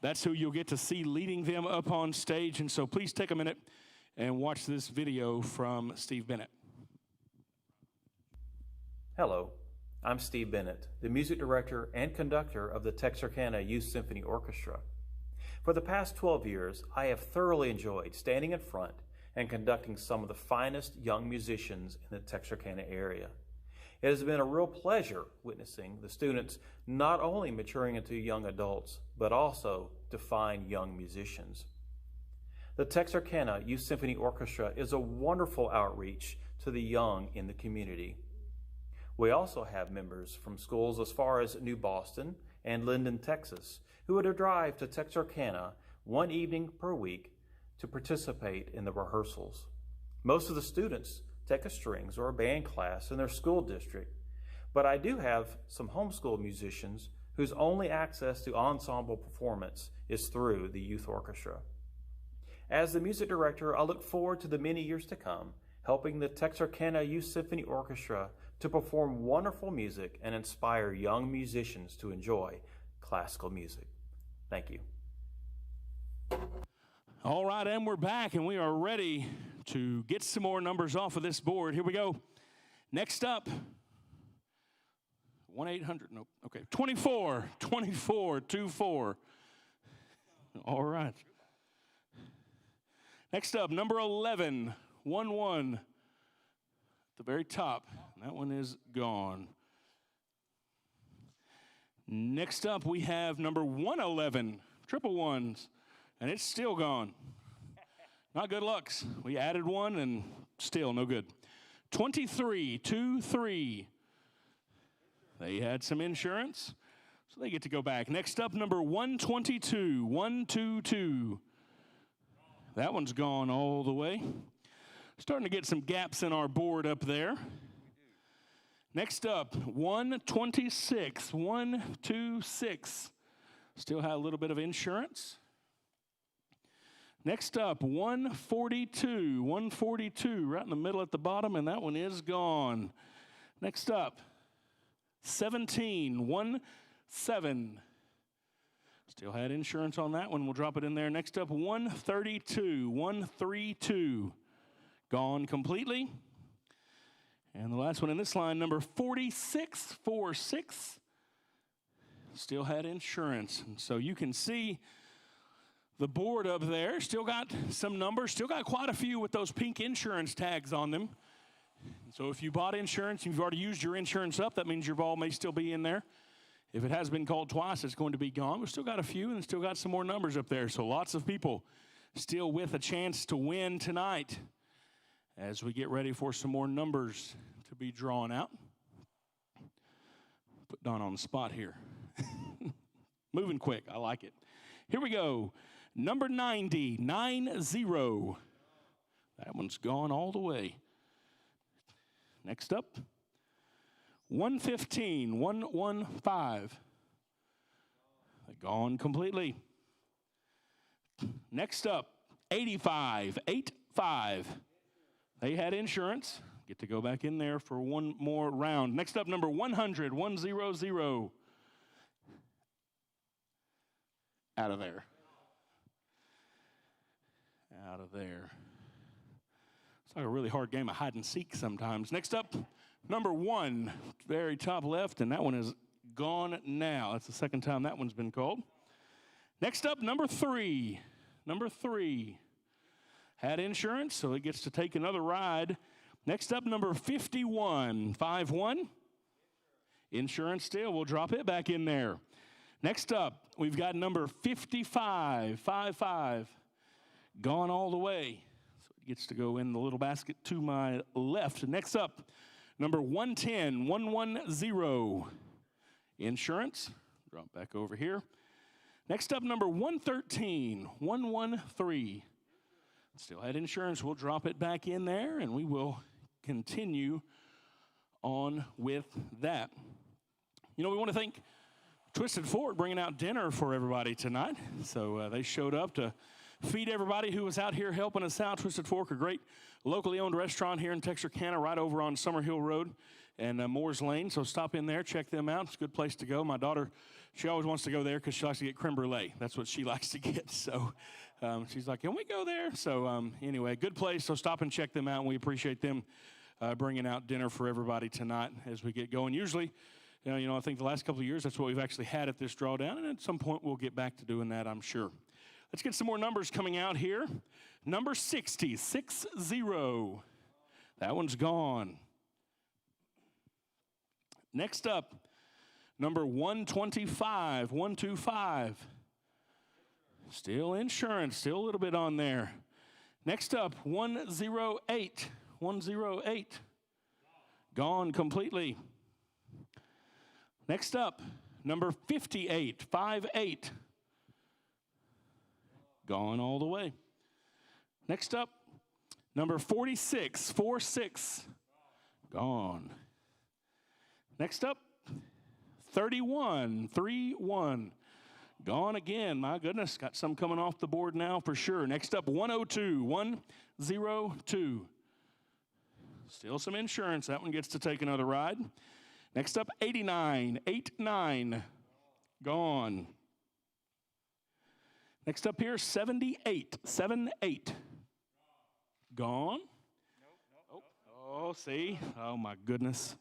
that's who you'll get to see leading them up on stage. And so please take a minute and watch this video from Steve Bennett. Hello, I'm Steve Bennett, the music director and conductor of the Texarkana Youth Symphony Orchestra. For the past 12 years, I have thoroughly enjoyed standing in front and conducting some of the finest young musicians in the Texarkana area. It has been a real pleasure witnessing the students not only maturing into young adults, but also to fine young musicians. The Texarkana Youth Symphony Orchestra is a wonderful outreach to the young in the community. We also have members from schools as far as New Boston and Linden, Texas, who would drive to Texarkana one evening per week to participate in the rehearsals. Most of the students take a strings or a band class in their school district, but I do have some homeschool musicians whose only access to ensemble performance is through the youth orchestra. As the music director, I look forward to the many years to come, helping the Texarkana Youth Symphony Orchestra to perform wonderful music and inspire young musicians to enjoy classical music. Thank you. All right, and we're back, and we are ready to get some more numbers off of this board. Here we go. Next up, 1-800, nope, okay, 24, 24. All right. Next up, number 11, 11, at the very top. That one is gone. Next up, we have number 111, triple ones, and it's still gone. Not good lucks. We added one and still no good. 23, 23. They had some insurance, so they get to go back. Next up, number 122, 122. That one's gone all the way. Starting to get some gaps in our board up there. Next up, 126, 126. Still had a little bit of insurance. Next up, 142, 142, right in the middle at the bottom, and that one is gone. Next up, 17, 17. Still had insurance on that one. We'll drop it in there. Next up, 132, 132. Gone completely. And the last one in this line, number 46, 46. Still had insurance. And so you can see the board up there. Still got some numbers. Still got quite a few with those pink insurance tags on them. So if you bought insurance and you've already used your insurance up, that means your ball may still be in there. If it has been called twice, it's going to be gone. We've still got a few and still got some more numbers up there. So lots of people still with a chance to win tonight as we get ready for some more numbers to be drawn out. Put Don on the spot here. Moving quick. I like it. Here we go. Number 90, 90. That one's gone all the way. Next up, 115, 115. Gone completely. Next up, 85, 85. They had insurance. Get to go back in there for one more round. Next up, number 100, 100. Out of there. Out of there. It's like a really hard game of hide and seek sometimes. Next up, number 1, very top left, and that one is gone now. That's the second time that one's been called. Next up, number 3. Number 3 had insurance, so it gets to take another ride. Next up, number 51, 51. Insurance still. We'll drop it back in there. Next up, we've got number 55, 55. Gone all the way. So it gets to go in the little basket to my left. Next up, number 110, 110. Insurance. Drop back over here. Next up, number 113, 113. Still had insurance. We'll drop it back in there, and we will continue on with that. You know, we want to thank Twisted Fork bringing out dinner for everybody tonight. So they showed up to feed everybody who was out here helping us out. Twisted Fork, a great locally owned restaurant here in Texarkana, right over on Summer Hill Road and Moore's Lane. So stop in there, check them out. It's a good place to go. My daughter, she always wants to go there because she likes to get creme brulee. That's what she likes to get. So she's like, can we go there? So anyway, good place. So stop and check them out. And we appreciate them bringing out dinner for everybody tonight as we get going. Usually, you know, I think the last couple of years, that's what we've actually had at this drawdown. And at some point, we'll get back to doing that, I'm sure. Let's get some more numbers coming out here. Number 60, 60. That one's gone. Next up, number 125, 125. Still insurance, still a little bit on there. Next up, 108, 108. Gone completely. Next up, number 58, 58. Gone all the way. Next up, number 46, 46. Gone. Next up, 31, 31. Gone again. My goodness, got some coming off the board now for sure. Next up, 102, 102. Still some insurance. That one gets to take another ride. Next up, 89, 89. Gone. Next up here, 78, 78. Gone. Oh, see? Oh, my goodness.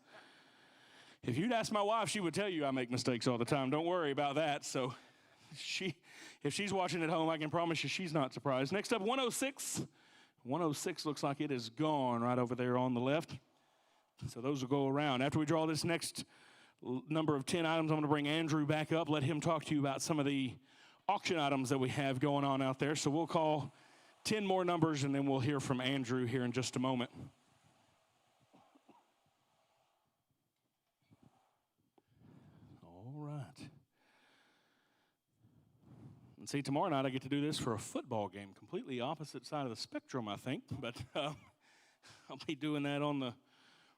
If you'd ask my wife, she would tell you I make mistakes all the time. Don't worry about that. So if she's watching at home, I can promise you she's not surprised. Next up, 106. 106 looks like it is gone right over there on the left. So those will go around. After we draw this next number of 10 items, I'm going to bring Andrew back up, let him talk to you about some of the auction items that we have going on out there. So we'll call 10 more numbers, and then we'll hear from Andrew here in just a moment. All right. And see, tomorrow night I get to do this for a football game, completely opposite side of the spectrum, I think. But I'll be doing that on the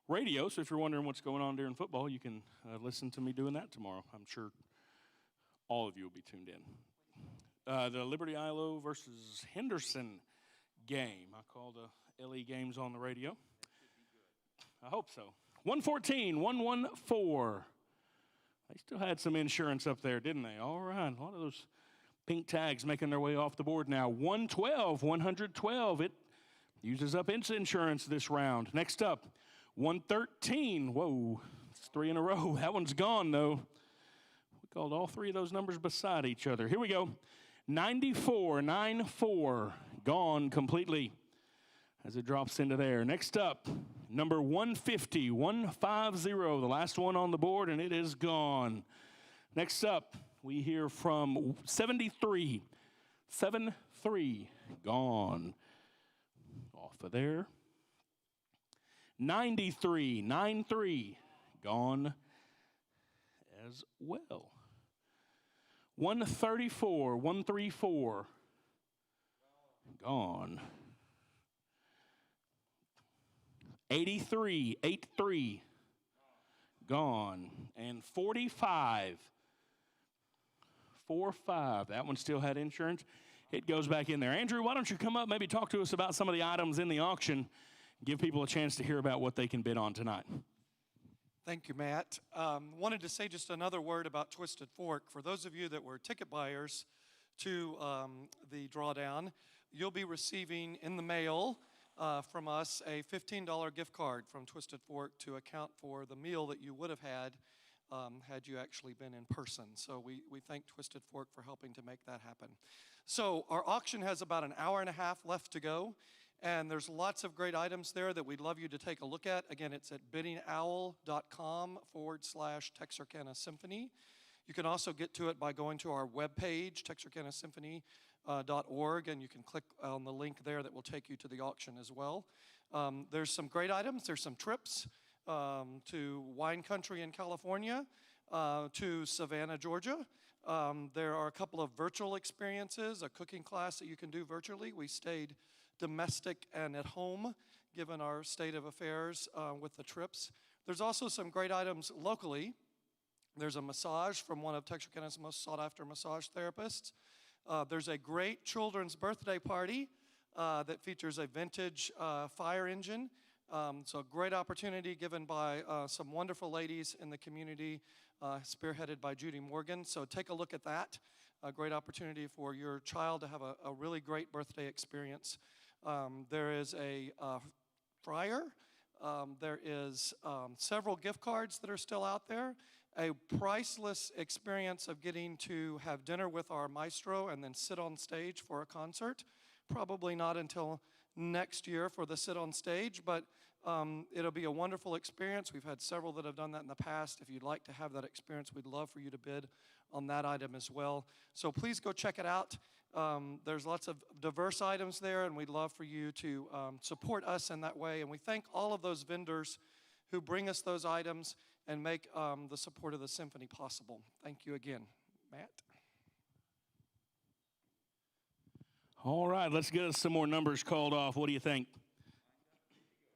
radio. So if you're wondering what's going on during football, you can listen to me doing that tomorrow. I'm sure all of you will be tuned in. The Liberty ILO versus Henderson game. I call the LE games on the radio. I hope so. 114, 114. They still had some insurance up there, didn't they? All right, a lot of those pink tags making their way off the board now. 112, 112. It uses up its insurance this round. Next up, 113. Whoa, it's 3 in a row. That one's gone, though. We called all 3 of those numbers beside each other. Here we go. 94, 94. Gone completely as it drops into there. Next up, number 150, 150. The last one on the board, and it is gone. Next up, we hear from 73, 73. Gone. Off of there. 93, 93. Gone as well. 134, 134. Gone. 83, 83. Gone. And 45. 45. That one still had insurance. It goes back in there. Andrew, why don't you come up, maybe talk to us about some of the items in the auction, give people a chance to hear about what they can bid on tonight. Thank you, Matt. Wanted to say just another word about Twisted Fork. For those of you that were ticket buyers to the drawdown, you'll be receiving in the mail from us a $15 gift card from Twisted Fork to account for the meal that you would have had had you actually been in person. So we thank Twisted Fork for helping to make that happen. So our auction has about an hour and a half left to go, and there's lots of great items there that we'd love you to take a look at. Again, it's at biddingowl.com/Texarkana Symphony. You can also get to it by going to our webpage, texarkanasymphony.org, and you can click on the link there that will take you to the auction as well. There's some great items. There's some trips to wine country in California, to Savannah, Georgia. There are a couple of virtual experiences, a cooking class that you can do virtually. We stayed domestic and at home, given our state of affairs with the trips. There's also some great items locally. There's a massage from one of Texarkana's most sought-after massage therapists. There's a great children's birthday party that features a vintage fire engine. So a great opportunity given by some wonderful ladies in the community, spearheaded by Judy Morgan. So take a look at that. A great opportunity for your child to have a really great birthday experience. There is a fryer. There is several gift cards that are still out there. A priceless experience of getting to have dinner with our maestro and then sit on stage for a concert. Probably not until next year for the sit on stage, but It'll be a wonderful experience. We've had several that have done that in the past. If you'd like to have that experience, we'd love for you to bid on that item as well. So please go check it out. There's lots of diverse items there, and we'd love for you to support us in that way. And we thank all of those vendors who bring us those items and make the support of the symphony possible. Thank you again. Matt? All right, let's get us some more numbers called off. What do you think?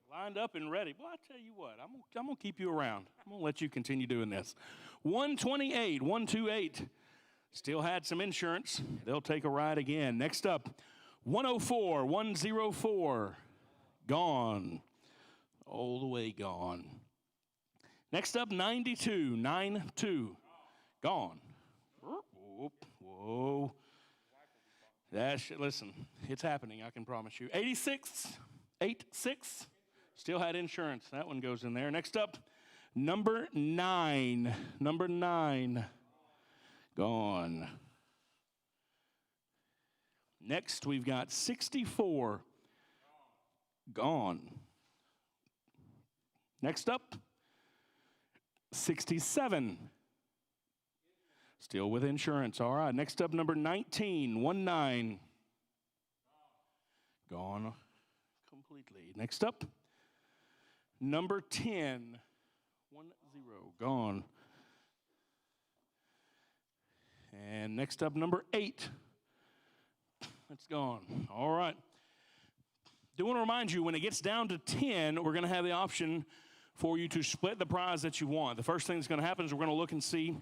Lined up and ready. Well, I tell you what, I'm going to keep you around. I'm going to let you continue doing this. 128, 128. Still had some insurance. They'll take a ride again. Next up, 104, 104. Gone. All the way gone. Next up, 92, 92. Gone. Whoa. Listen, it's happening, I can promise you. 86, 86. Still had insurance. That one goes in there. Next up, number 9. Number 9. Gone. Next, we've got 64. Gone. Next up, 67. Still with insurance. All right. Next up, number 19. 19. Gone completely. Next up, number 10. 10. Gone. And next up, number 8. It's gone. All right. Do want to remind you, when it gets down to 10, we're going to have the option for you to split the prize that you want. The first thing that's going to happen is we're going to look and see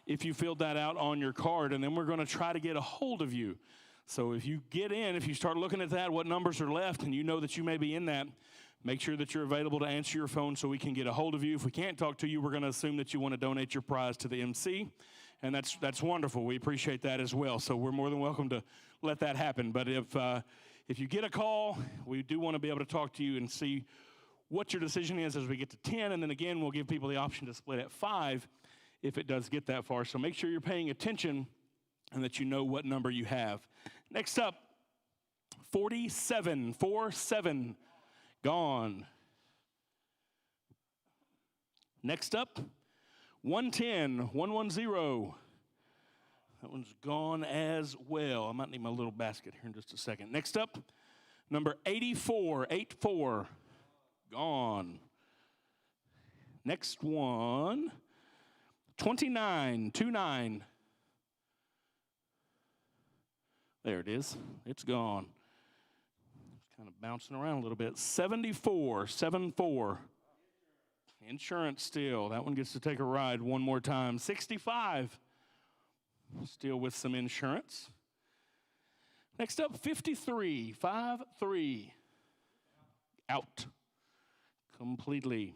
if you filled that out on your card, and then we're going to try to get a hold of you. So if you get in, if you start looking at that, what numbers are left, and you know that you may be in that, make sure that you're available to answer your phone so we can get a hold of you. If we can't talk to you, we're going to assume that you want to donate your prize to the MC, and that's wonderful. We appreciate that as well. So we're more than welcome to let that happen. But if you get a call, we do want to be able to talk to you and see what your decision is as we get to 10, and then again, we'll give people the option to split at 5 if it does get that far. So make sure you're paying attention and that you know what number you have. Next up, 47, 47, gone. Next up, 110, 110. That one's gone as well. I might need my little basket here in just a second. Next up, number 84, 84, gone. Next one, 29, 29. There it is. It's gone. It's kind of bouncing around a little bit. 74, 74. Insurance still. That one gets to take a ride one more time. 65. Still with some insurance. Next up, 53, 53. Out. Completely.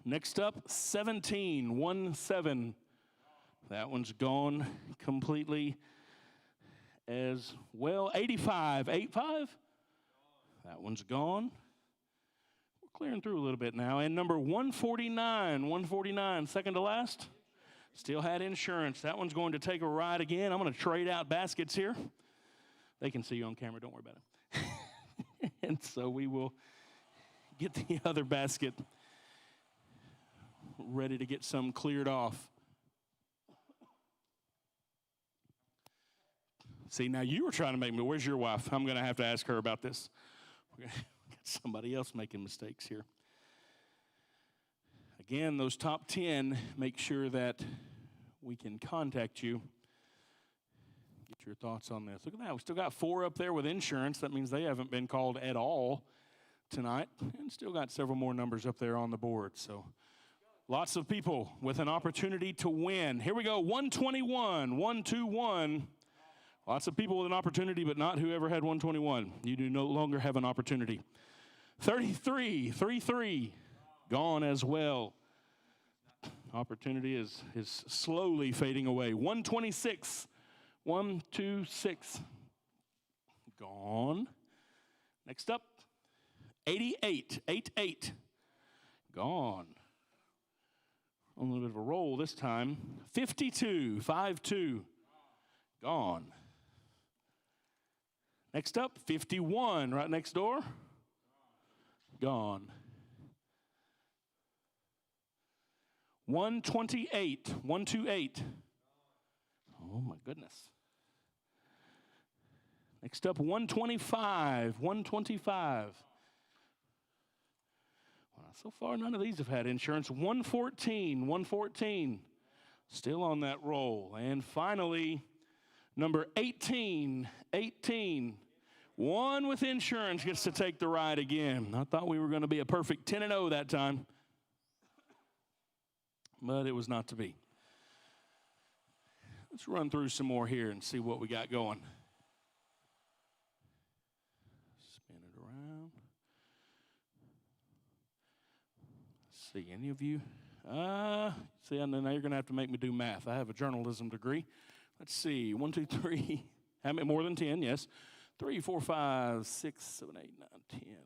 Next up, 17, 17. That one's gone completely as well. 85, 85. That one's gone. We're clearing through a little bit now. And number 149, 149, second to last. Still had insurance. That one's going to take a ride again. I'm going to trade out baskets here. They can see you on camera. Don't worry about it. And so we will get the other basket ready to get some cleared off. See, now you were trying to make me. Where's your wife? I'm going to have to ask her about this. We're going to get somebody else making mistakes here. Again, those top 10, make sure that we can contact you. Get your thoughts on this. Look at that. We still got 4 up there with insurance. That means they haven't been called at all tonight. And still got several more numbers up there on the board. So lots of people with an opportunity to win. Here we go. 121, 121. Lots of people with an opportunity, but not whoever had 121. You do no longer have an opportunity. 33, 33. Gone as well. Opportunity is slowly fading away. 126. 126. Gone. Next up, 88. 88. Gone. On a little bit of a roll this time. 52. 52. Gone. Next up, 51. Right next door. Gone. 128. 128. Oh, my goodness. Next up, 125. 125. Well, so far, none of these have had insurance. 114. 114. Still on that roll. And finally, number 18. 18. One with insurance gets to take the ride again. I thought we were going to be a perfect 10-0 that time, but it was not to be. Let's run through some more here and see what we got going. Spin it around. Let's see, any of you? See, and then now you're going to have to make me do math. I have a journalism degree. Let's see, 1, 2, 3. How many? More than 10, yes. 3, 4, 5, 6, 7, 8, 9, 10, 11,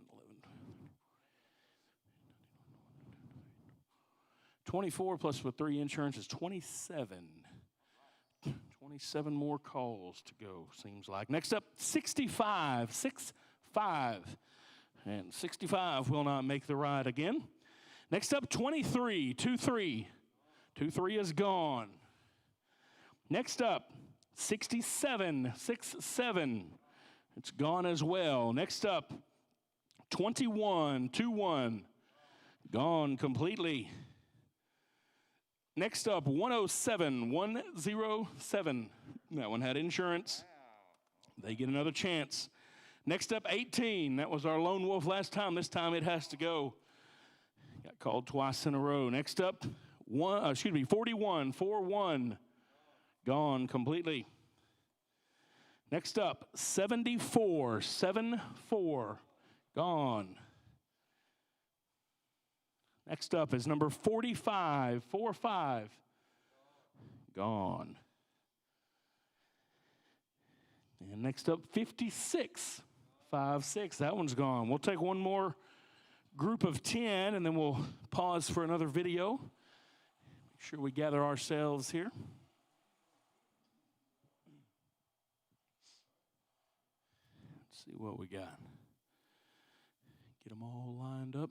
24 plus with 3 insurance is 27. 27 more calls to go, seems like. Next up, 65. 65. And 65 will not make the ride again. Next up, 23. 23. 23 is gone. Next up, 67. 67. It's gone as well. Next up, 21, 21, gone completely. Next up, 107, 107. That one had insurance. They get another chance. Next up, 18. That was our lone wolf last time. This time it has to go. Got called twice in a row. Next up, 41, 41, gone completely. Next up, 74, 74, gone. Next up is number 45, 45, gone. And next up, 56, 56, that one's gone. We'll take one more group of 10, and then we'll pause for another video. Make sure we gather ourselves here. See what we got. Get them all lined up.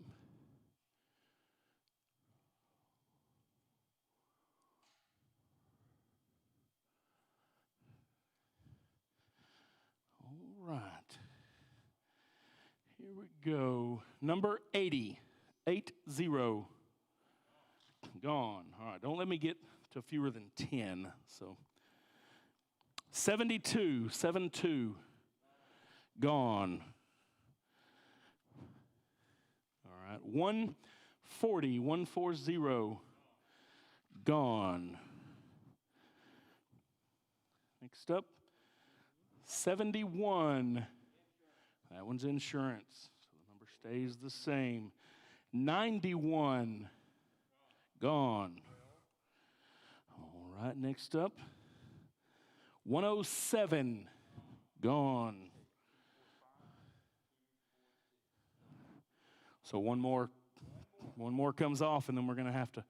All right. Here we go. Number 80. 80. Gone. All right. Don't let me get to fewer than 10. So 72. 72. Gone. All right. 140, 140. Gone. Next up, 71. That one's insurance. So the number stays the same. 91. Gone. All right. Next up, 107. Gone. So one more comes off, and then we're going to have to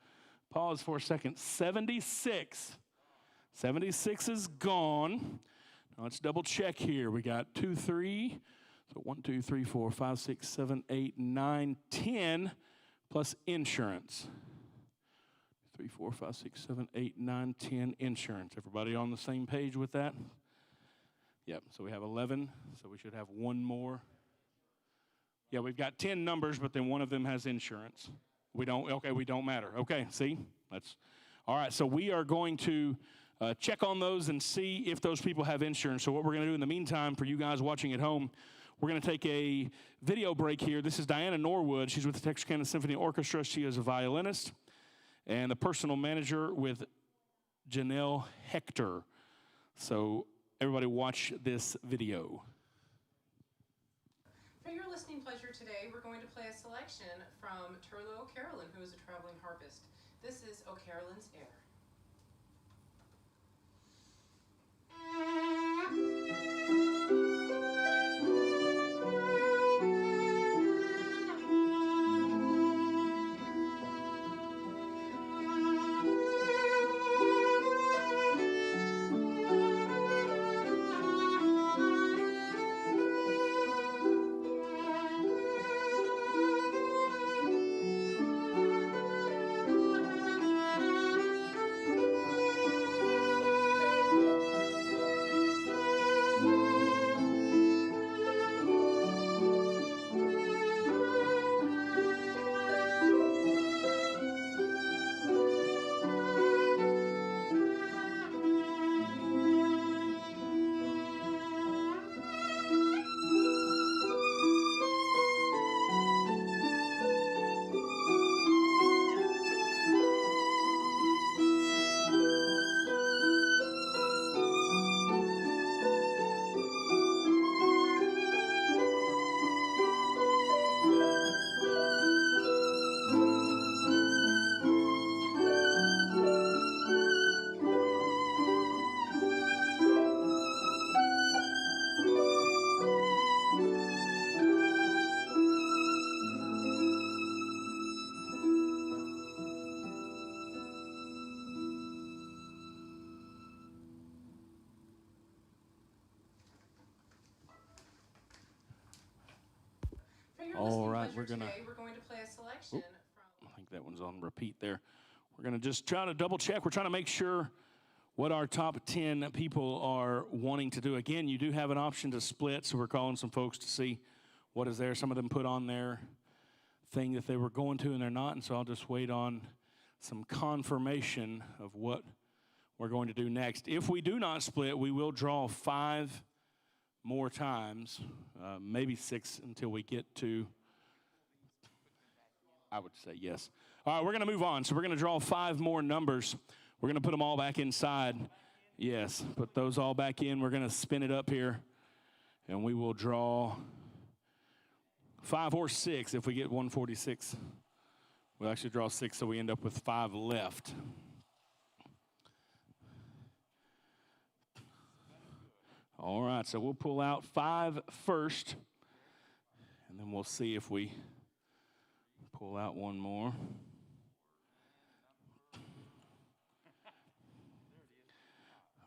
pause for a second. 76. 76 is gone. Now let's double check here. We got 2, 3. So 1, 2, 3, 4, 5, 6, 7, 8, 9, 10 plus insurance. 3, 4, 5, 6, 7, 8, 9, 10 insurance. Everybody on the same page with that? Yep. So we have 11. So we should have one more. Yeah, we've got 10 numbers, but then one of them has insurance. We don't matter. Okay, see? That's all right. So we are going to check on those and see if those people have insurance. So what we're going to do in the meantime for you guys watching at home, we're going to take a video break here. This is Diana Norwood. She's with the Texarkana Symphony Orchestra. She is a violinist and the personal manager with Janelle Hector. So everybody watch this video. For your listening pleasure today, we're going to play a selection from Turlo O'Carolyn, who is a traveling harpist. This is O'Carolyn's Air. your All listening right, pleasure we're gonna- today, we're going to play a selection from... I think that one's on repeat there. We're going to just try to double check. We're trying to make sure what our top 10 people are wanting to do. Again, you do have an option to split, so we're calling some folks to see what is there. Some of them put on their thing that they were going to and they're not, and so I'll just wait on some confirmation of what we're going to do next. If we do not split, we will draw 5 more times, maybe 6 until we get to, I would say yes. All right, we're going to move on. So we're going to draw 5 more numbers. We're going to put them all back inside. Yes, put those all back in. We're going to spin it up here, and we will draw 5 or 6 if we get 146. We'll actually draw 6, so we end up with 5 left. All right, so we'll pull out 5 first, and then we'll see if we pull out one more.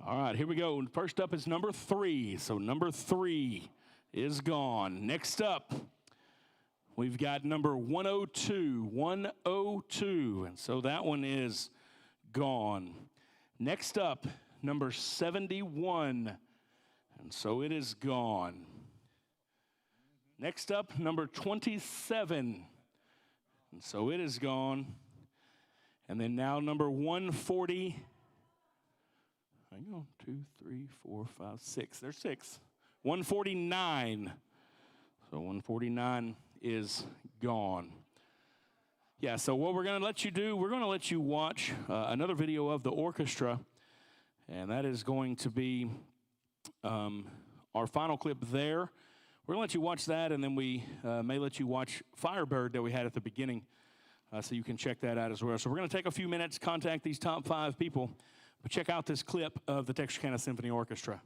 All right, here we go. First up is number 3. So number 3 is gone. Next up, we've got number 102. 102. And so that one is gone. Next up, number 71. And so it is gone. Next up, number 27. And so it is gone. And then now number 140. Hang on, 2, 3, 4, 5, 6. There's 6. 149. So 149 is gone. Yeah, so what we're going to let you do, we're going to let you watch another video of the orchestra, and that is going to be our final clip there. We're going to let you watch that, and then we may let you watch Firebird that we had at the beginning, so you can check that out as well. So we're going to take a few minutes, contact these top 5 people, but check out this clip of the Texarkana Symphony Orchestra.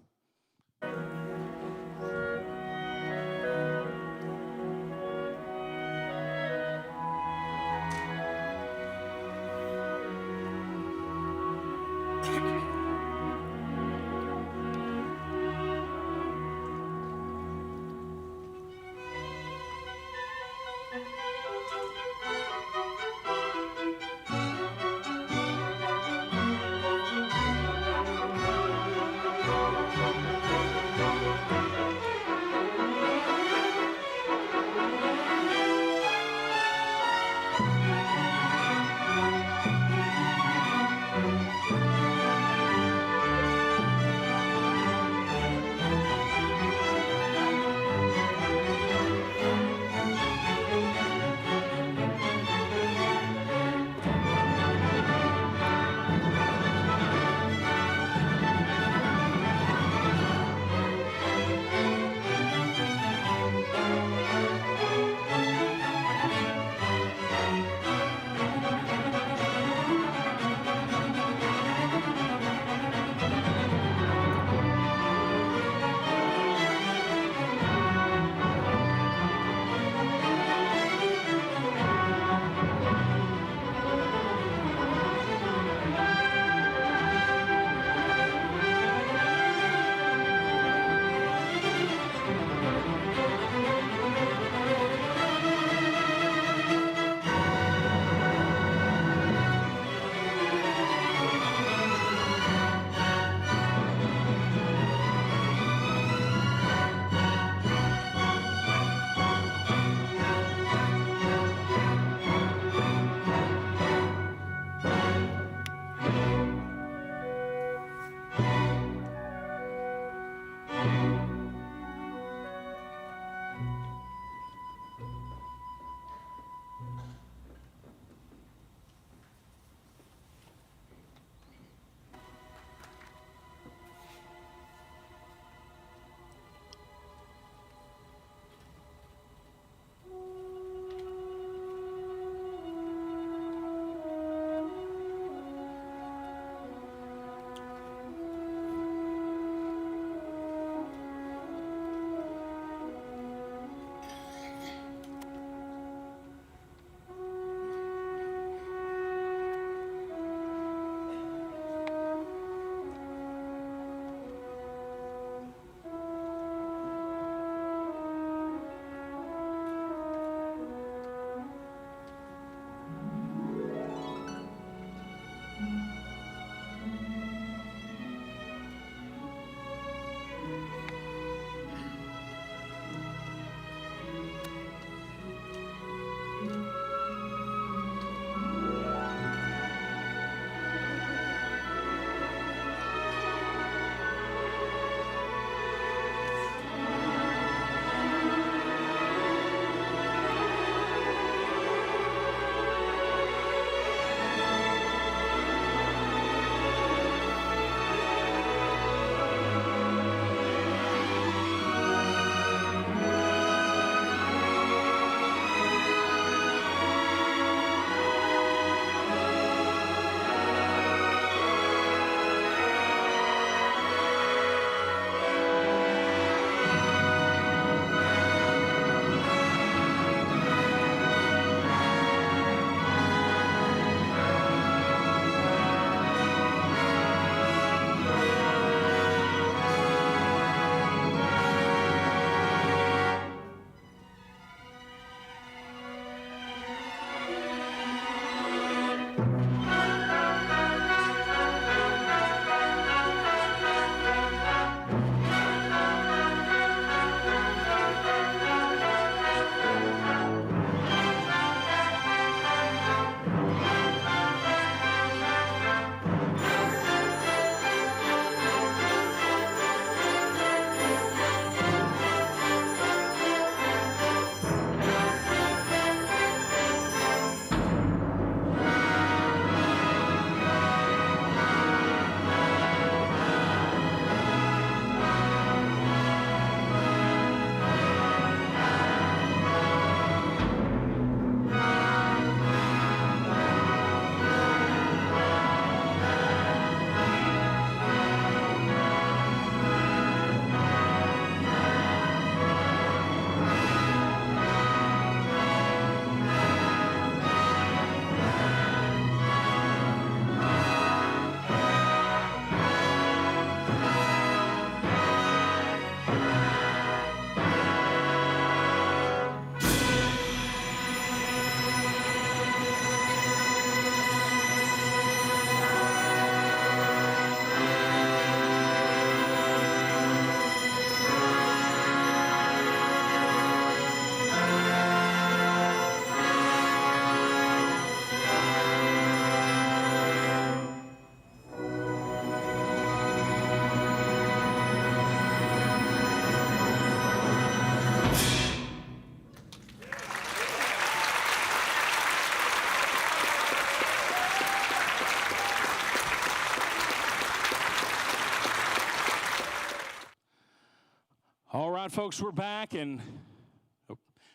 right, folks, we're back.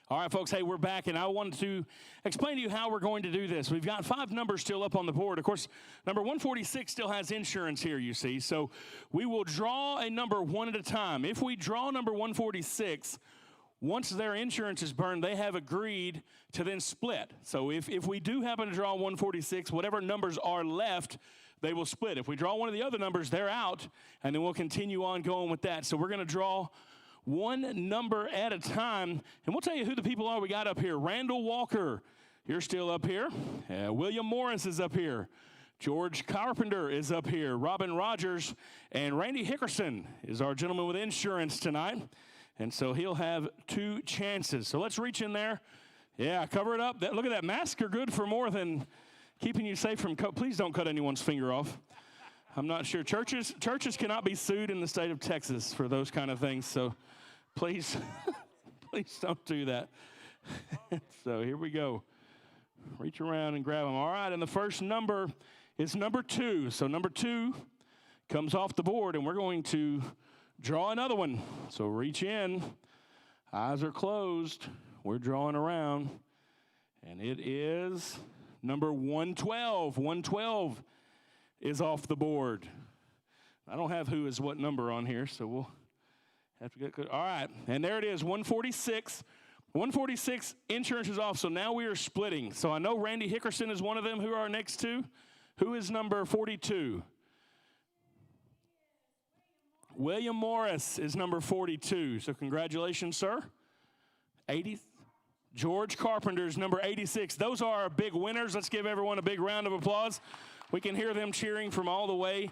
All right, folks, hey, we're back, and I wanted to explain to you how we're going to do this. We've got 5 numbers still up on the board. Of course, number 146 still has insurance here, you see. So we will draw a number one at a time. If we draw number 146, once their insurance is burned, they have agreed to then split. So if we do happen to draw 146, whatever numbers are left, they will split. If we draw one of the other numbers, they're out, and then we'll continue on going with that. So we're going to draw one number at a time, and we'll tell you who the people are we got up here. Randall Walker, you're still up here. William Morris is up here. George Carpenter is up here. Robin Rogers and Randy Hickerson is our gentleman with insurance tonight, and so he'll have 2 chances. So let's reach in there. Yeah, cover it up. Look at that. Masks are good for more than keeping you safe from please don't cut anyone's finger off. I'm not sure. Churches cannot be sued in the state of Texas for those kind of things, so please, please don't do that. So here we go. Reach around and grab them. All right, and the first number is number 2. So number 2 comes off the board, and we're going to draw another one. So reach in. Eyes are closed. We're drawing around, and it is number 112. 112 is off the board. I don't have who is what number on here, so we'll have to get good. All right, and there it is, 146. 146, insurance is off, so now we are splitting. So I know Randy Hickerson is one of them. Who are our next 2? Who is number 42? William Morris is number 42, so congratulations, sir. 80. George Carpenter is number 86. Those are our big winners. Let's give everyone a big round of applause. We can hear them cheering from all the way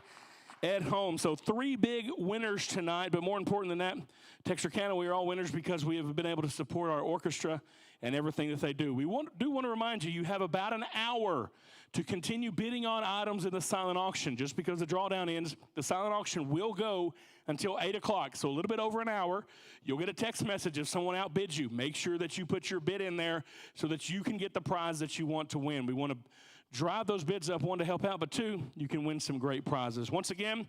at home. So 3 big winners tonight, but more important than that, Texarkana, we are all winners because we have been able to support our orchestra and everything that they do. We do want to remind you, you have about an hour to continue bidding on items in the silent auction. Just because the drawdown ends, the silent auction will go until 8 o'clock. So a little bit over an hour, you'll get a text message if someone outbids you. Make sure that you put your bid in there so that you can get the prize that you want to win. We want to drive those bids up, 1, to help out, but 2, you can win some great prizes. Once again,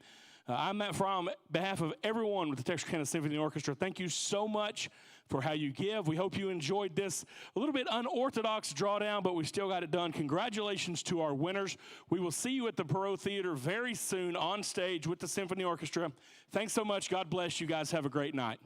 I'm Matt Fry on behalf of everyone with the Texarkana Symphony Orchestra. Thank you so much for how you give. We hope you enjoyed this a little bit unorthodox drawdown, but we still got it done. Congratulations to our winners. We will see you at the Perot Theater very soon on stage with the Symphony Orchestra. Thanks so much. God bless you guys. Have a great night.